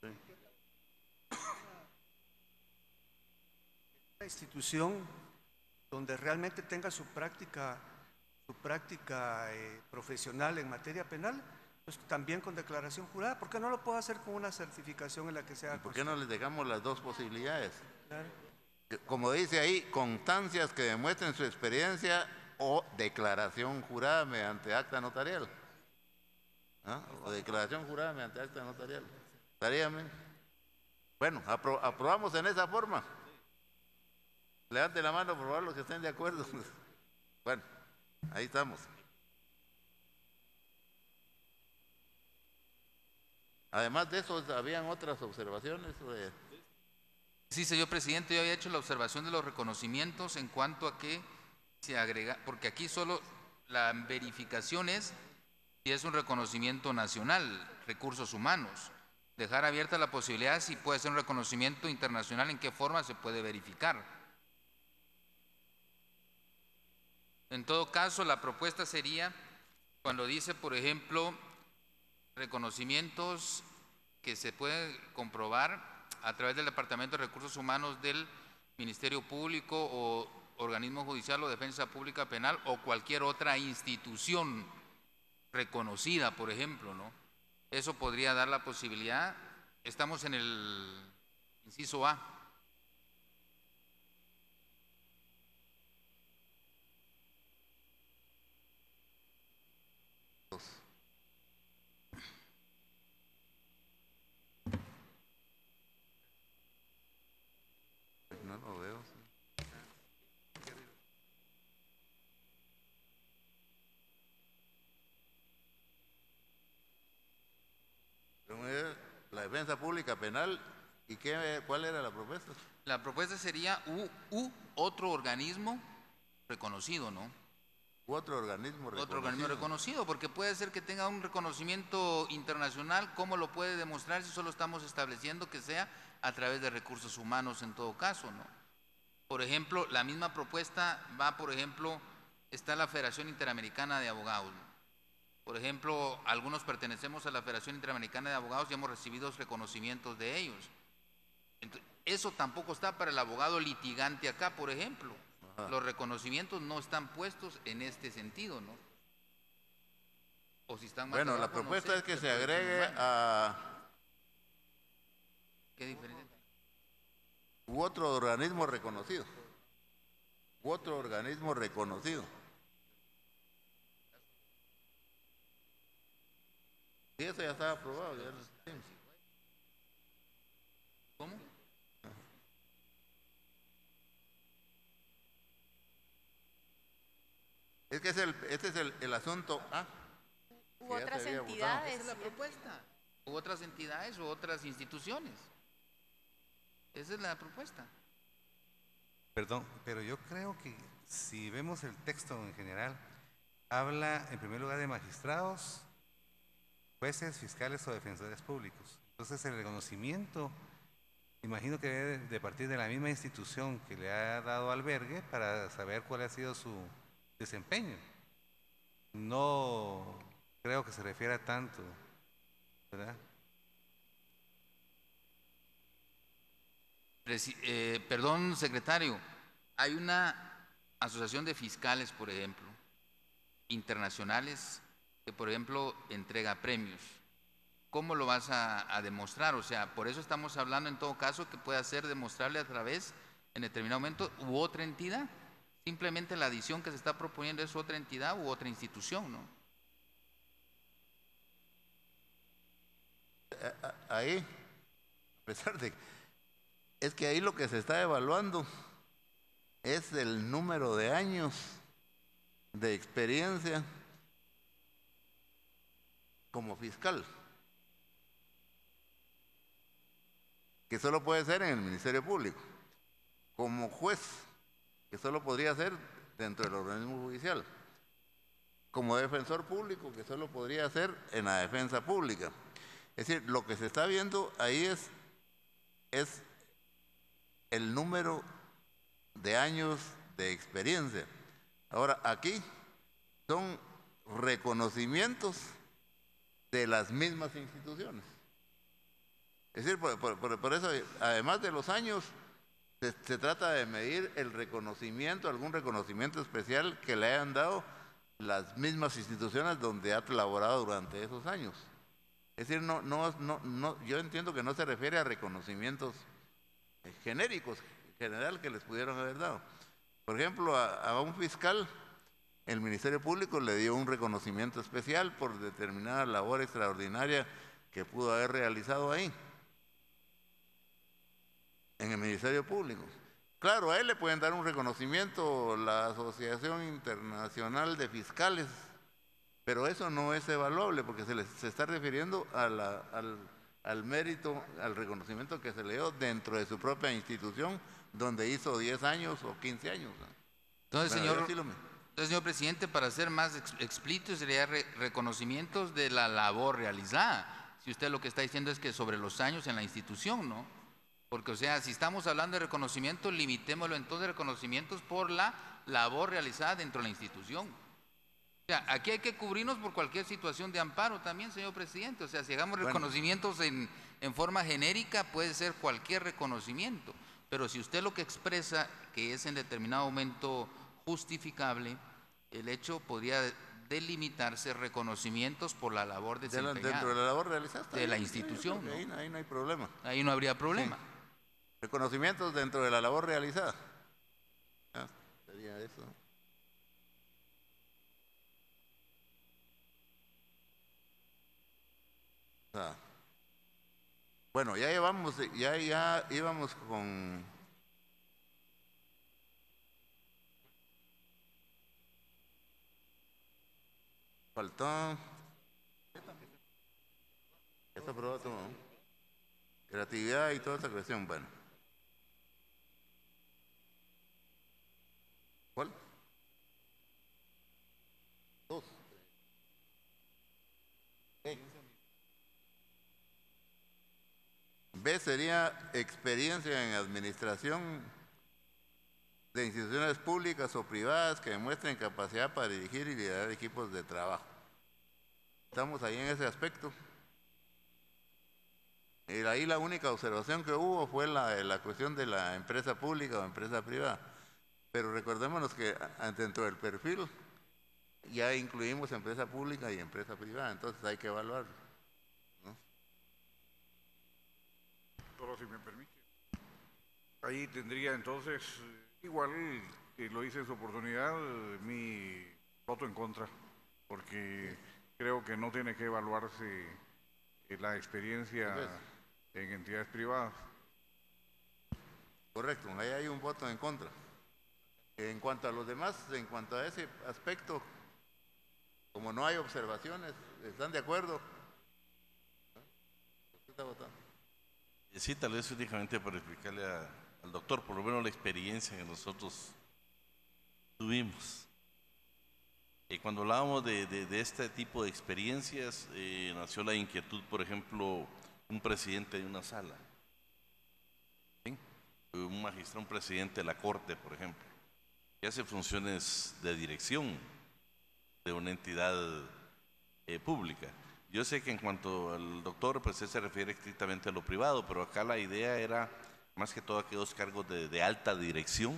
sí.
Una institución donde realmente tenga su práctica profesional en materia penal, pues también con declaración jurada. ¿Por qué no lo puedo hacer con una certificación en la que sea?
¿Por qué no les dejamos las dos posibilidades?
Claro.
Como dice ahí, constancias que demuestren su experiencia o declaración jurada mediante acta notarial. ¿Ah? O declaración jurada mediante acta notarial. ¿Estaría bien? Bueno, aprobamos en esa forma. Levante la mano, por favor, los que estén de acuerdo. Bueno, ahí estamos. Además de eso, ¿habían otras observaciones?
Sí, señor presidente, yo había hecho la observación de los reconocimientos en cuanto a que se agrega, porque aquí solo la verificación es si es un reconocimiento nacional, recursos humanos. Dejar abierta la posibilidad si puede ser un reconocimiento internacional, en qué forma se puede verificar. En todo caso, la propuesta sería, cuando dice, por ejemplo, reconocimientos que se pueden comprobar a través del Departamento de Recursos Humanos del Ministerio Público o organismo judicial o defensa pública penal o cualquier otra institución reconocida, por ejemplo, ¿no? Eso podría dar la posibilidad. Estamos en el inciso A.
No lo veo. La defensa pública penal, ¿y cuál era la propuesta?
La propuesta sería otro organismo reconocido, ¿no?
Otro organismo reconocido.
Otro organismo reconocido, porque puede ser que tenga un reconocimiento internacional. ¿Cómo lo puede demostrar si solo estamos estableciendo que sea a través de recursos humanos en todo caso, ¿no? Por ejemplo, la misma propuesta va, por ejemplo, está la Federación Interamericana de Abogados, ¿no? Por ejemplo, algunos pertenecemos a la Federación Interamericana de Abogados y hemos recibido reconocimientos de ellos. Entonces, eso tampoco está para el abogado litigante acá, por ejemplo. Ajá. Los reconocimientos no están puestos en este sentido, ¿no? O si están más
bueno,
abajo,
la propuesta
no sé,
es que se agregue a...
¿Qué diferencia?
U otro organismo reconocido. U otro organismo reconocido. Sí, eso ya estaba aprobado. Ya.
¿Cómo?
Es que este es el asunto A.
U otras entidades.
Esa es la propuesta. U otras entidades u otras instituciones. Esa es la propuesta.
Perdón, pero yo creo que si vemos el texto en general, habla en primer lugar de magistrados, jueces, fiscales o defensores públicos. Entonces el reconocimiento, imagino que debe de partir de la misma institución que le ha dado albergue para saber cuál ha sido su desempeño. No creo que se refiera tanto, ¿verdad?
Perdón, secretario, hay una asociación de fiscales, por ejemplo, internacionales, que por ejemplo entrega premios, ¿cómo lo vas a demostrar? O sea, por eso estamos hablando en todo caso que pueda ser demostrable a través, en determinado momento, u otra entidad. Simplemente la adición que se está proponiendo es otra entidad u otra institución, ¿no?
Ahí, a pesar de... Es que ahí lo que se está evaluando es el número de años de experiencia como fiscal, que solo puede ser en el Ministerio Público, como juez, que solo podría ser dentro del organismo judicial, como defensor público, que solo podría ser en la defensa pública. Es decir, lo que se está viendo ahí es el número de años de experiencia. Ahora, aquí son reconocimientos de las mismas instituciones. Es decir, por eso, además de los años, se trata de medir el reconocimiento, algún reconocimiento especial que le hayan dado las mismas instituciones donde ha laborado durante esos años. Es decir, yo entiendo que no se refiere a reconocimientos genéricos, en general, que les pudieron haber dado. Por ejemplo, a un fiscal, el Ministerio Público le dio un reconocimiento especial por determinada labor extraordinaria que pudo haber realizado ahí, en el Ministerio Público. Claro, a él le pueden dar un reconocimiento la Asociación Internacional de Fiscales, pero eso no es evaluable porque se está refiriendo al mérito, al reconocimiento que se le dio dentro de su propia institución, donde hizo 10 años o 15 años.
Entonces,
bueno,
señor presidente, para ser más explícito, sería reconocimientos de la labor realizada. Si usted lo que está diciendo es que sobre los años en la institución, ¿no? Porque, o sea, si estamos hablando de reconocimiento, limitémoslo entonces a reconocimientos por la labor realizada dentro de la institución. O sea, aquí hay que cubrirnos por cualquier situación de amparo también, señor presidente. O sea, si hagamos reconocimientos en forma genérica, puede ser cualquier reconocimiento. Pero si usted lo que expresa que es en determinado momento justificable, el hecho podría delimitarse reconocimientos por la labor desempeñada.
Dentro de la labor realizada.
De la institución, ¿no?
Ahí no hay problema.
Ahí no habría problema.
Sí. Reconocimientos dentro de la labor realizada. Sería eso. Bueno, ya íbamos con... Faltó... Esto aprobó todo, ¿no? Creatividad y toda esa cuestión, bueno. ¿Cuál? Dos. B sería experiencia en administración de instituciones públicas o privadas que demuestren capacidad para dirigir y liderar equipos de trabajo. Estamos ahí en ese aspecto. Y ahí la única observación que hubo fue la cuestión de la empresa pública o empresa privada. Pero recordémonos que dentro del perfil ya incluimos empresa pública y empresa privada, entonces hay que evaluarlo, ¿no?
Solo si me permite. Ahí tendría entonces, igual que lo hice en su oportunidad, mi voto en contra, porque creo que no tiene que evaluarse la experiencia en entidades privadas.
Correcto, ahí hay un voto en contra. En cuanto a los demás, en cuanto a ese aspecto, como no hay observaciones, ¿están de acuerdo? ¿Usted está votando?
Sí, tal vez únicamente para explicarle al doctor, por lo menos la experiencia que nosotros tuvimos. Cuando hablábamos de este tipo de experiencias, nació la inquietud, por ejemplo, un presidente de una sala, ¿sí? Un magistrado, un presidente de la corte, por ejemplo, que hace funciones de dirección de una entidad pública. Yo sé que en cuanto al doctor, pues él se refiere estrictamente a lo privado, pero acá la idea era más que todo aquellos cargos de alta dirección,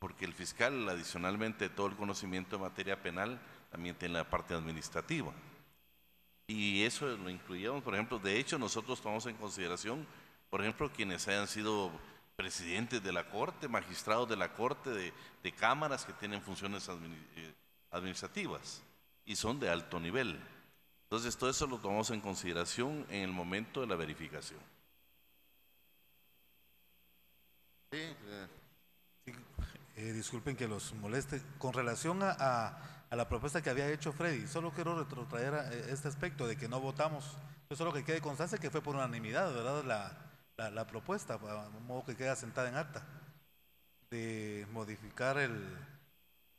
porque el fiscal, adicionalmente todo el conocimiento en materia penal, también tiene la parte administrativa. Y eso lo incluíamos, por ejemplo, de hecho nosotros tomamos en consideración, por ejemplo, quienes hayan sido presidentes de la Corte, magistrados de la Corte, de cámaras que tienen funciones administrativas y son de alto nivel. Entonces todo eso lo tomamos en consideración en el momento de la verificación.
Sí,
disculpen que los moleste. Con relación a la propuesta que había hecho Freddy, solo quiero retrotraer a este aspecto de que no votamos. Yo solo que quede constancia que fue por unanimidad, ¿verdad? La propuesta, de modo que queda sentada en acta, de modificar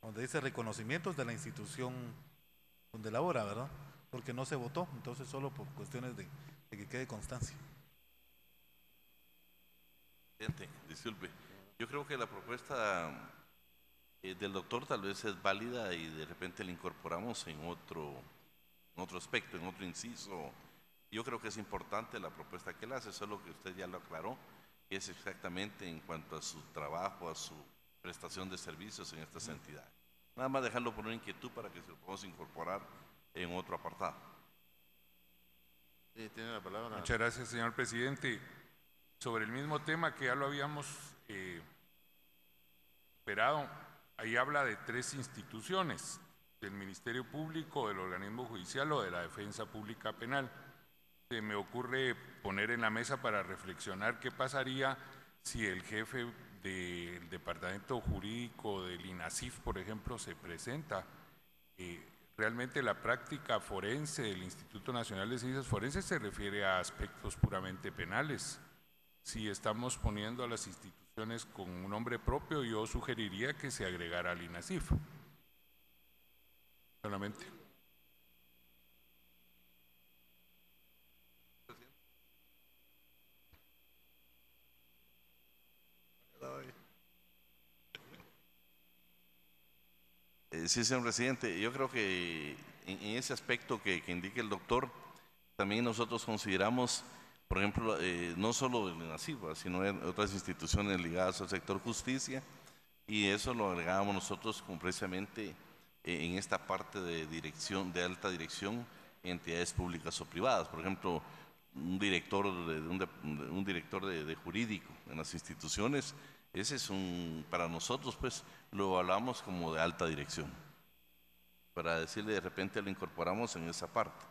donde dice reconocimientos de la institución donde labora, ¿verdad? Porque no se votó, entonces solo por cuestiones de que quede constancia.
Disculpe, yo creo que la propuesta del doctor tal vez es válida y de repente la incorporamos en otro aspecto, en otro inciso. Yo creo que es importante la propuesta que él hace, solo que usted ya lo aclaró, que es exactamente en cuanto a su trabajo, a su prestación de servicios en estas entidades. Nada más dejarlo por una inquietud para que se lo podamos incorporar en otro apartado.
sí, tiene la palabra.
Muchas gracias, señor presidente. Sobre el mismo tema que ya lo habíamos esperado, ahí habla de 3 instituciones, del Ministerio Público, del organismo judicial o de la Defensa Pública Penal. Se me ocurre poner en la mesa para reflexionar qué pasaría si el jefe del Departamento Jurídico del INASIF, por ejemplo, se presenta. Realmente la práctica forense del Instituto Nacional de Ciencias Forenses se refiere a aspectos puramente penales. Si estamos poniendo a las instituciones con un nombre propio, yo sugeriría que se agregara al INASIF. Solamente.
Sí, señor presidente, yo creo que en ese aspecto que indique el doctor, también nosotros consideramos, por ejemplo, no solo el INASIF, sino otras instituciones ligadas al sector justicia, y eso lo agregábamos nosotros precisamente en esta parte de dirección, de alta dirección, entidades públicas o privadas. Por ejemplo, un director de jurídico en las instituciones, ese es para nosotros pues lo evaluamos como de alta dirección. Para decirle, de repente lo incorporamos en esa parte.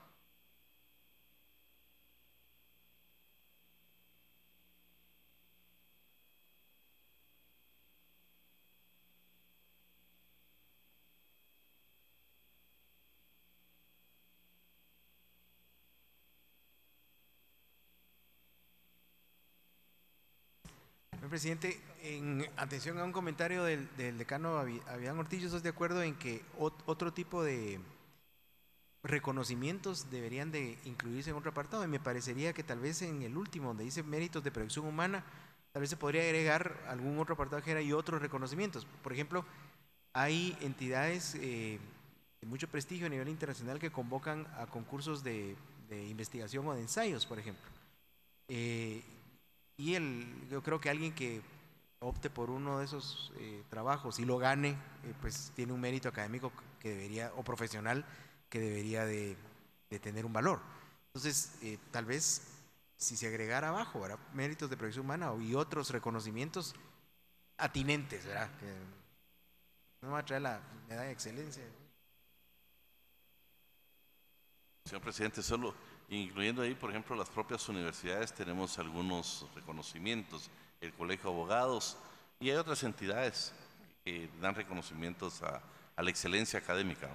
Señor presidente, en atención a un comentario del decano Avian Ortiz, ¿estás de acuerdo en que otro tipo de reconocimientos deberían de incluirse en otro apartado? Y me parecería que tal vez en el último, donde dice méritos de producción humana, tal vez se podría agregar algún otro apartado que era y otros reconocimientos. Por ejemplo, hay entidades de mucho prestigio a nivel internacional que convocan a concursos de investigación o de ensayos, por ejemplo. Yo creo que alguien que opte por uno de esos trabajos y lo gane, pues tiene un mérito académico que debería, o profesional, que debería de tener un valor. Entonces, tal vez si se agregara abajo, ¿verdad?, méritos de producción humana y otros reconocimientos atinentes, ¿verdad?, que no va a traer la medalla de excelencia.
Señor presidente, solo incluyendo ahí, por ejemplo, las propias universidades, tenemos algunos reconocimientos, el Colegio de Abogados, y hay otras entidades que dan reconocimientos a la excelencia académica,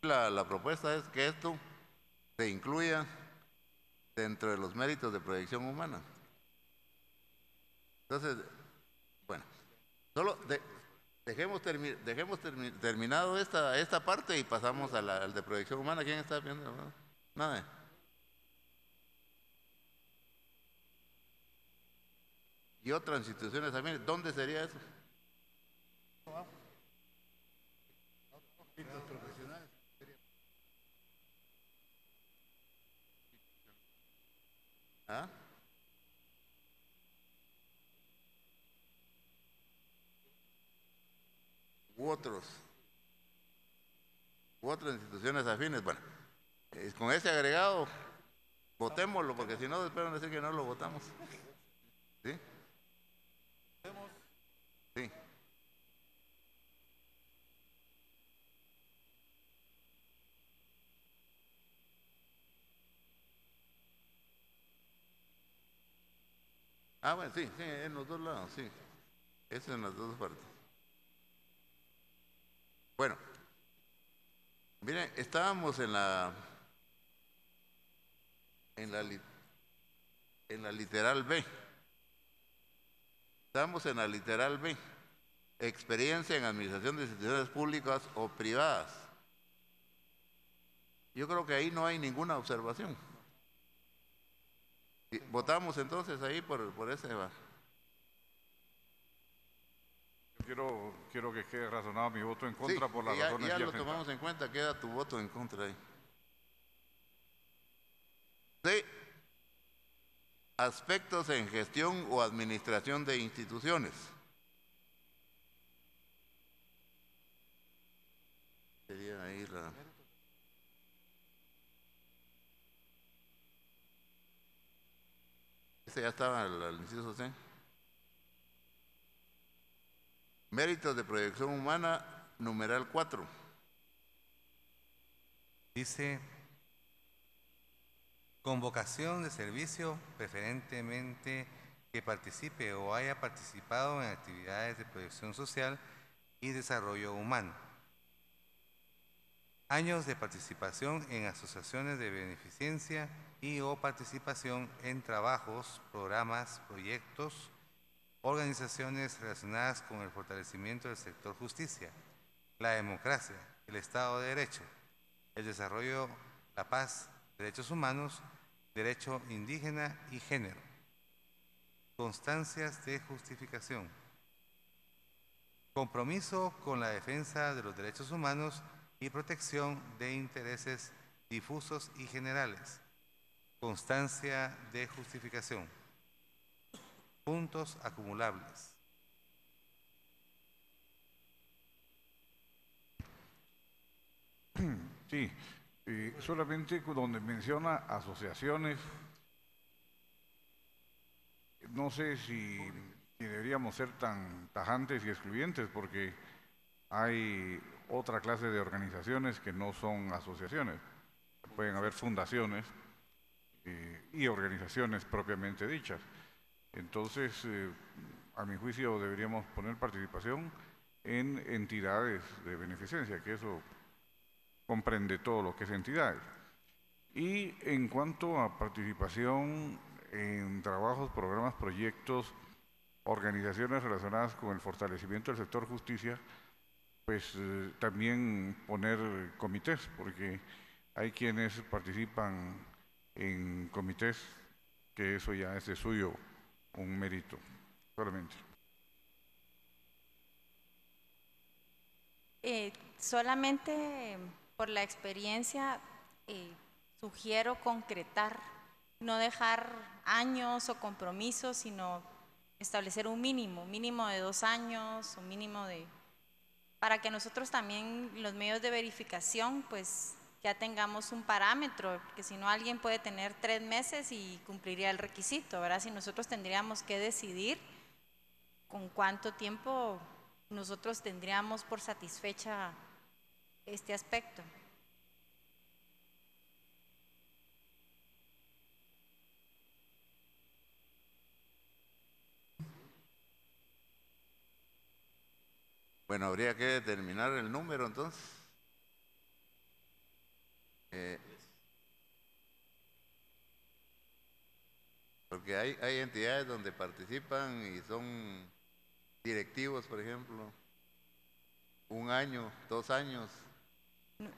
¿no?
La propuesta es que esto se incluya dentro de los méritos de proyección humana. Entonces, bueno, solo dejemos terminado esta parte y pasamos al de proyección humana. ¿Quién está viendo? Nada. Y otras instituciones también. ¿Dónde sería eso? ¿Ah? u otras instituciones afines. Bueno, con ese agregado, votémoslo, porque si no, después van a decir que no lo votamos. ¿Sí? Sí. Ah, bueno, sí, sí, en los dos lados, sí. Eso en las dos partes. Bueno, miren, estábamos en la literal B. Estamos en la literal B. Experiencia en administración de instituciones públicas o privadas. Yo creo que ahí no hay ninguna observación. Votamos entonces ahí por ese.
Quiero que quede razonado mi voto en contra
Sí,
por las
ya
razones
lo
presentadas.
tomamos en cuenta, queda tu voto en contra ahí. Sí. Aspectos en gestión o administración de instituciones. Sería ahí la... Ese ya estaba al inciso C. Méritos de proyección humana, numeral 4.
Dice, convocación de servicio, preferentemente que participe o haya participado en actividades de proyección social y desarrollo humano. Años de participación en asociaciones de beneficencia y o participación en trabajos, programas, proyectos, organizaciones relacionadas con el fortalecimiento del sector justicia, la democracia, el Estado de Derecho, el desarrollo, la paz, derechos humanos, derecho indígena y género. Constancias de justificación. Compromiso con la defensa de los derechos humanos y protección de intereses difusos y generales. Constancia de justificación. Puntos acumulables.
Sí, solamente donde menciona asociaciones, no sé si deberíamos ser tan tajantes y excluyentes, porque hay otra clase de organizaciones que no son asociaciones. Pueden haber fundaciones y organizaciones propiamente dichas. Entonces, a mi juicio, deberíamos poner participación en entidades de beneficencia, que eso comprende todo lo que es entidades. Y en cuanto a participación en trabajos, programas, proyectos, organizaciones relacionadas con el fortalecimiento del sector justicia, pues también poner comités, porque hay quienes participan en comités, que eso ya es de suyo un mérito, solamente.
Solamente por la experiencia sugiero concretar, no dejar años o compromisos, sino establecer un mínimo de 2 años, un mínimo de... para que nosotros también, los medios de verificación, pues ya tengamos un parámetro, que si no alguien puede tener 3 meses y cumpliría el requisito, ¿verdad? Si nosotros tendríamos que decidir con cuánto tiempo nosotros tendríamos por satisfecha este aspecto.
Bueno, habría que determinar el número entonces. Porque hay entidades donde participan y son directivos, por ejemplo, 1 año, 2 años.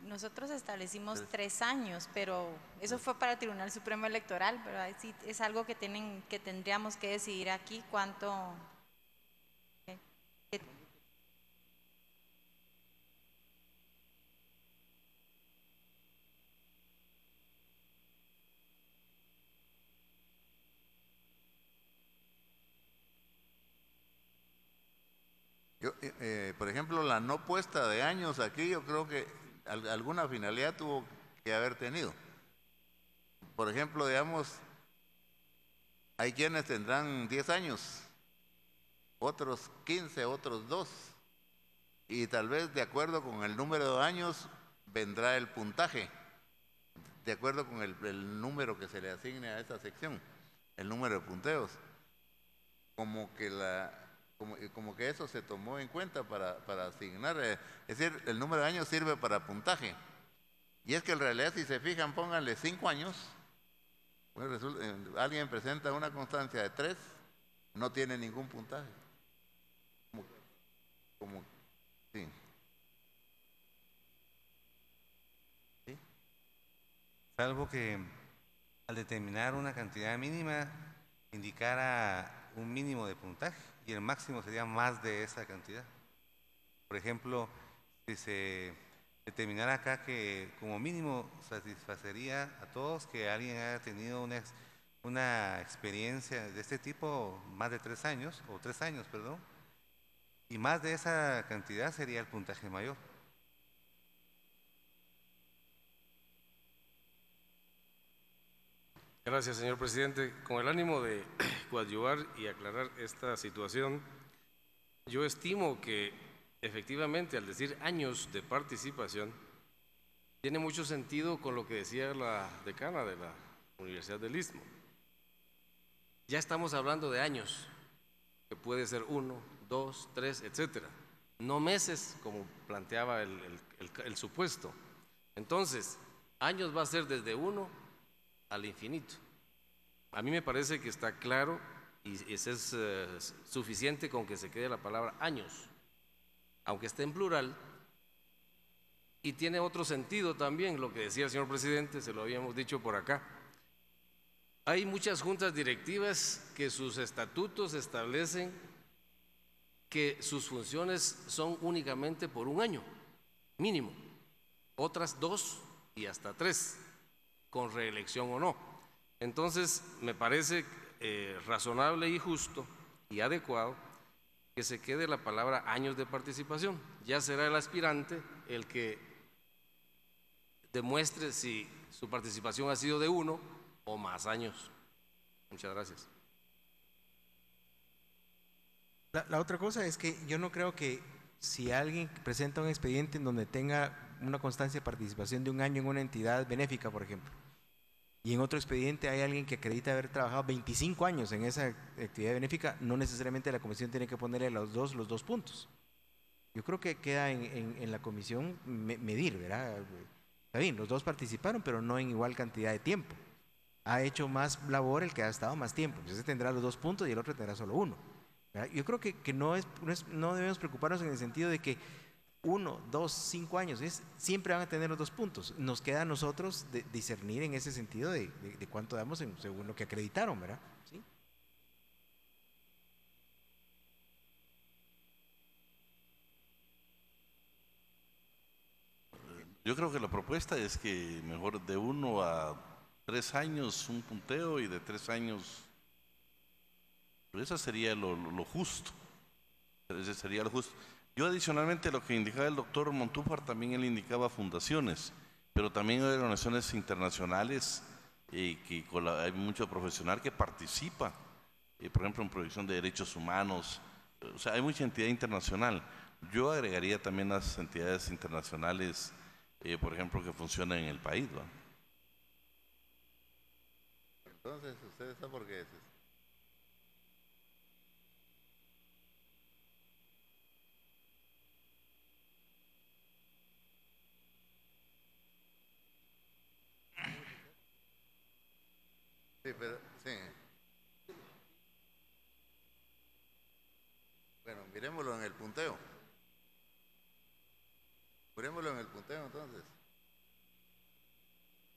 Nosotros establecimos 3 años, pero eso fue para el Tribunal Supremo Electoral, pero sí es algo que tendríamos que decidir aquí cuánto.
Yo, por ejemplo, la no puesta de años aquí, yo creo que alguna finalidad tuvo que haber tenido. Por ejemplo, digamos, hay quienes tendrán 10 años, otros 15, otros 2, y tal vez de acuerdo con el número de años vendrá el puntaje, de acuerdo con el número que se le asigne a esa sección, el número de punteos. Como que eso se tomó en cuenta para asignar, es decir, el número de años sirve para puntaje. Y es que en realidad, si se fijan, pónganle 5 años, bueno, alguien presenta una constancia de 3, no tiene ningún puntaje. Sí.
¿Sí? Salvo que al determinar una cantidad mínima indicara un mínimo de puntaje y el máximo sería más de esa cantidad. Por ejemplo, si se determinara acá que como mínimo satisfacería a todos que alguien haya tenido una experiencia de este tipo más de 3 años, o 3 años, perdón, y más de esa cantidad sería el puntaje mayor.
Gracias, señor presidente. Con el ánimo de coadyuvar y aclarar esta situación, yo estimo que efectivamente al decir años de participación, tiene mucho sentido con lo que decía la decana de la Universidad del Istmo. Ya estamos hablando de años, que puede ser 1, 2, 3, etcétera, no meses como planteaba el supuesto. Entonces, años va a ser desde 1 al infinito. A mí me parece que está claro y es suficiente con que se quede la palabra años, aunque esté en plural, y tiene otro sentido también, lo que decía el señor presidente, se lo habíamos dicho por acá. Hay muchas juntas directivas que sus estatutos establecen que sus funciones son únicamente por 1 año, mínimo, otras 2 y hasta 3, con reelección o no. Entonces, me parece razonable y justo y adecuado que se quede la palabra años de participación. Ya será el aspirante el que demuestre si su participación ha sido de 1 o más años. Muchas gracias.
La otra cosa es que yo no creo que si alguien presenta un expediente en donde tenga una constancia de participación de 1 año en una entidad benéfica, por ejemplo, y en otro expediente hay alguien que acredita haber trabajado 25 años en esa actividad benéfica, no necesariamente la comisión tiene que ponerle los dos puntos. Yo creo que queda en la comisión medir, ¿verdad? Está bien, los 2 participaron, pero no en igual cantidad de tiempo. Ha hecho más labor el que ha estado más tiempo, entonces tendrá los 2 puntos y el otro tendrá solo 1. Yo creo que no debemos preocuparnos en el sentido de que 1, 2, 5 años, siempre van a tener los 2 puntos. Nos queda a nosotros discernir en ese sentido de cuánto damos según lo que acreditaron, ¿verdad? ¿Sí?
Yo creo que la propuesta es que mejor de 1 a 3 años un punteo y de 3 años, pues eso sería lo justo. Ese sería lo justo. Yo adicionalmente lo que indicaba el doctor Montúfar, también él indicaba fundaciones, pero también hay organizaciones internacionales que hay mucho profesional que participa, por ejemplo en proyección de derechos humanos, o sea, hay mucha entidad internacional. Yo agregaría también las entidades internacionales, por ejemplo, que funcionan en el país, ¿va?
Entonces, ¿usted está por qué? Sí, pero, sí. Bueno, miremoslo en el punteo. Mirémoslo en el punteo entonces.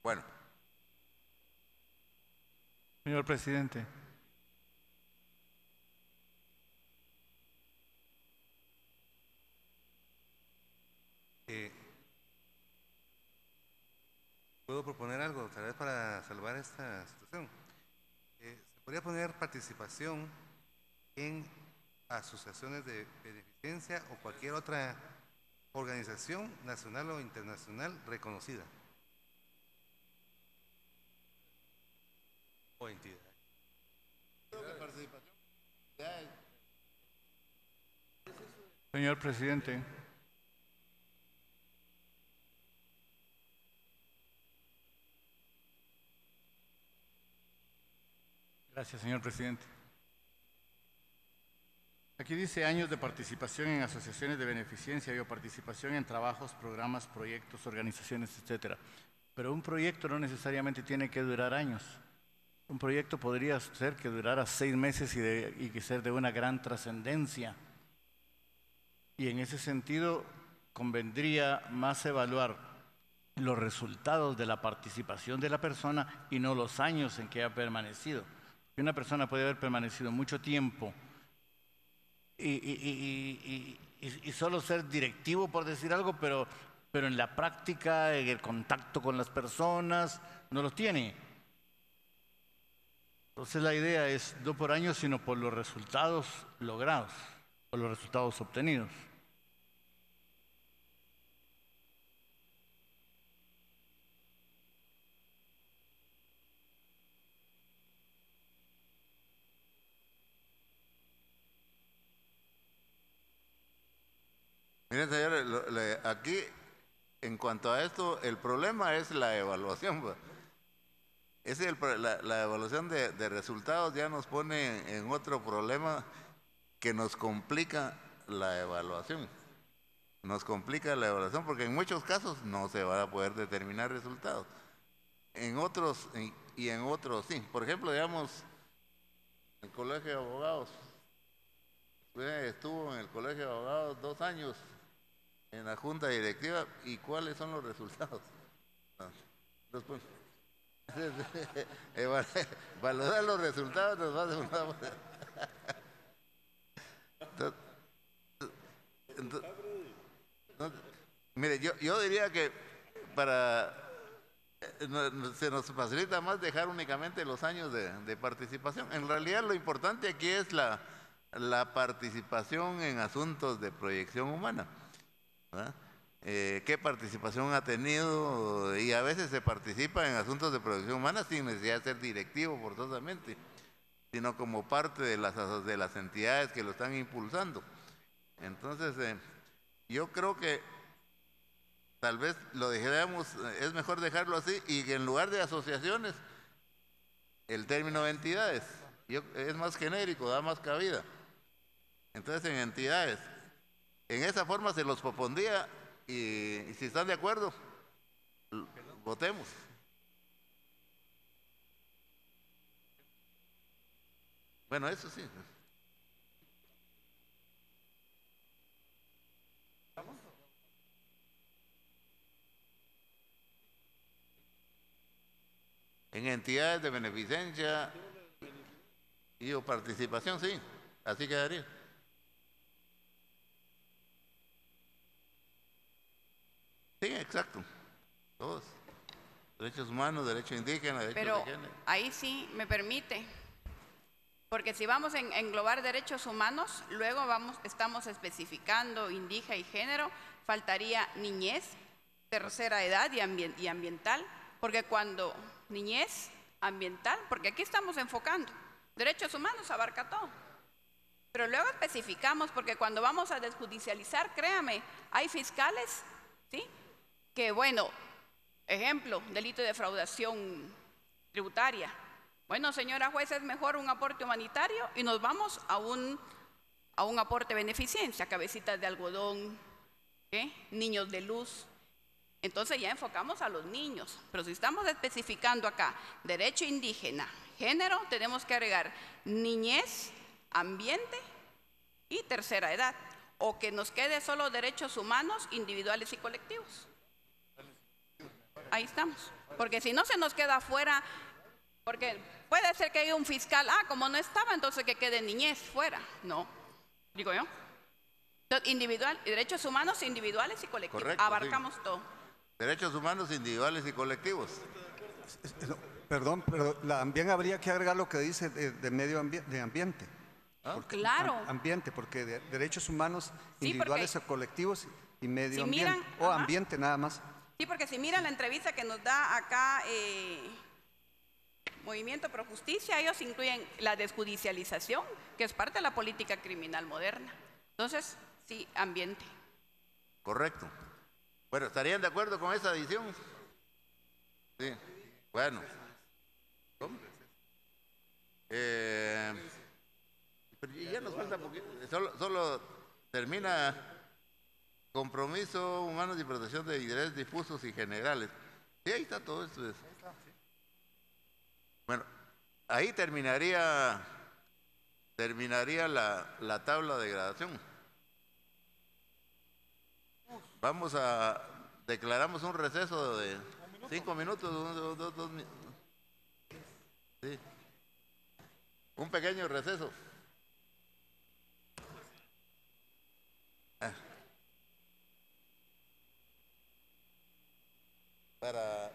Bueno.
Señor presidente.
¿Puedo proponer algo, tal vez para salvar esta situación? Se podría poner participación en asociaciones de beneficencia o cualquier otra organización nacional o internacional reconocida o entidad.
Señor presidente. Gracias, señor presidente. Aquí dice años de participación en asociaciones de beneficencia y o participación en trabajos, programas, proyectos, organizaciones, etcétera. Pero un proyecto no necesariamente tiene que durar años. Un proyecto podría ser que durara 6 meses y que ser de una gran trascendencia. Y en ese sentido convendría más evaluar los resultados de la participación de la persona y no los años en que ha permanecido. Una persona puede haber permanecido mucho tiempo y solo ser directivo, por decir algo, pero en la práctica, en el contacto con las personas, no los tiene. Entonces la idea es no por años, sino por los resultados logrados, por los resultados obtenidos.
Miren, señores, aquí, en cuanto a esto, el problema es la evaluación. La evaluación de resultados ya nos pone en otro problema que nos complica la evaluación. Nos complica la evaluación porque en muchos casos no se van a poder determinar resultados. En otros, y en otros sí. Por ejemplo, digamos, el Colegio de Abogados. Estuvo en el Colegio de Abogados 2 años en la junta directiva, ¿y cuáles son los resultados? Valorar los resultados nos va a demorar. Mire, yo diría que se nos facilita más dejar únicamente los años de participación. En realidad lo importante aquí es la participación en asuntos de proyección humana. ¿Qué participación ha tenido? Y a veces se participa en asuntos de proyección humana sin necesidad de ser directivo forzosamente, sino como parte de las entidades que lo están impulsando. Entonces, yo creo que tal vez lo dijéramos, es mejor dejarlo así, y que en lugar de asociaciones, el término de entidades es más genérico, da más cabida. Entonces, en entidades, en esa forma se los propondría, y si están de acuerdo, votemos. Bueno, eso sí. En entidades de beneficencia y o participación, sí, así quedaría. Sí, exacto. Todos. Derechos humanos, derecho indígena, derechos de género.
Pero ahí sí me permite, porque si vamos a englobar derechos humanos, luego estamos especificando indígena y género, faltaría niñez, tercera edad y ambiental, porque cuando niñez, ambiental, porque aquí estamos enfocando, derechos humanos abarca todo. Pero luego especificamos, porque cuando vamos a desjudicializar, créame, hay fiscales, ¿sí?, que bueno, ejemplo, delito de defraudación tributaria. Bueno, señora jueza, es mejor un aporte humanitario y nos vamos a un aporte de beneficencia, cabecitas de algodón, niños de luz. Entonces ya enfocamos a los niños, pero si estamos especificando acá derecho indígena, género, tenemos que agregar niñez, ambiente y tercera edad, o que nos quede solo derechos humanos individuales y colectivos. Ahí estamos, porque si no se nos queda fuera, porque puede ser que haya un fiscal, como no estaba, entonces que quede niñez fuera. No, digo yo. Entonces, derechos humanos individuales y colectivos. Correcto, abarcamos sí. Todo.
Derechos humanos individuales y colectivos.
Perdón, pero también habría que agregar lo que dice de medio ambiente.
Claro.
Ambiente, porque derechos humanos individuales o colectivos y medio
Si
ambiente,
miran,
o
ajá.
ambiente nada más.
Sí, porque si miran la entrevista que nos da acá Movimiento Pro Justicia, ellos incluyen la desjudicialización, que es parte de la política criminal moderna. Entonces, sí, ambiente.
Correcto. Bueno, ¿estarían de acuerdo con esa adición? Sí. Bueno. ¿Cómo? Pero ya nos falta poquito. Solo termina compromiso humanos y protección de intereses difusos y generales. Sí, ahí está todo esto. Bueno, ahí terminaría la tabla de gradación. Declaramos un receso de 5 minutos, dos minutos. Sí. Un pequeño receso. Para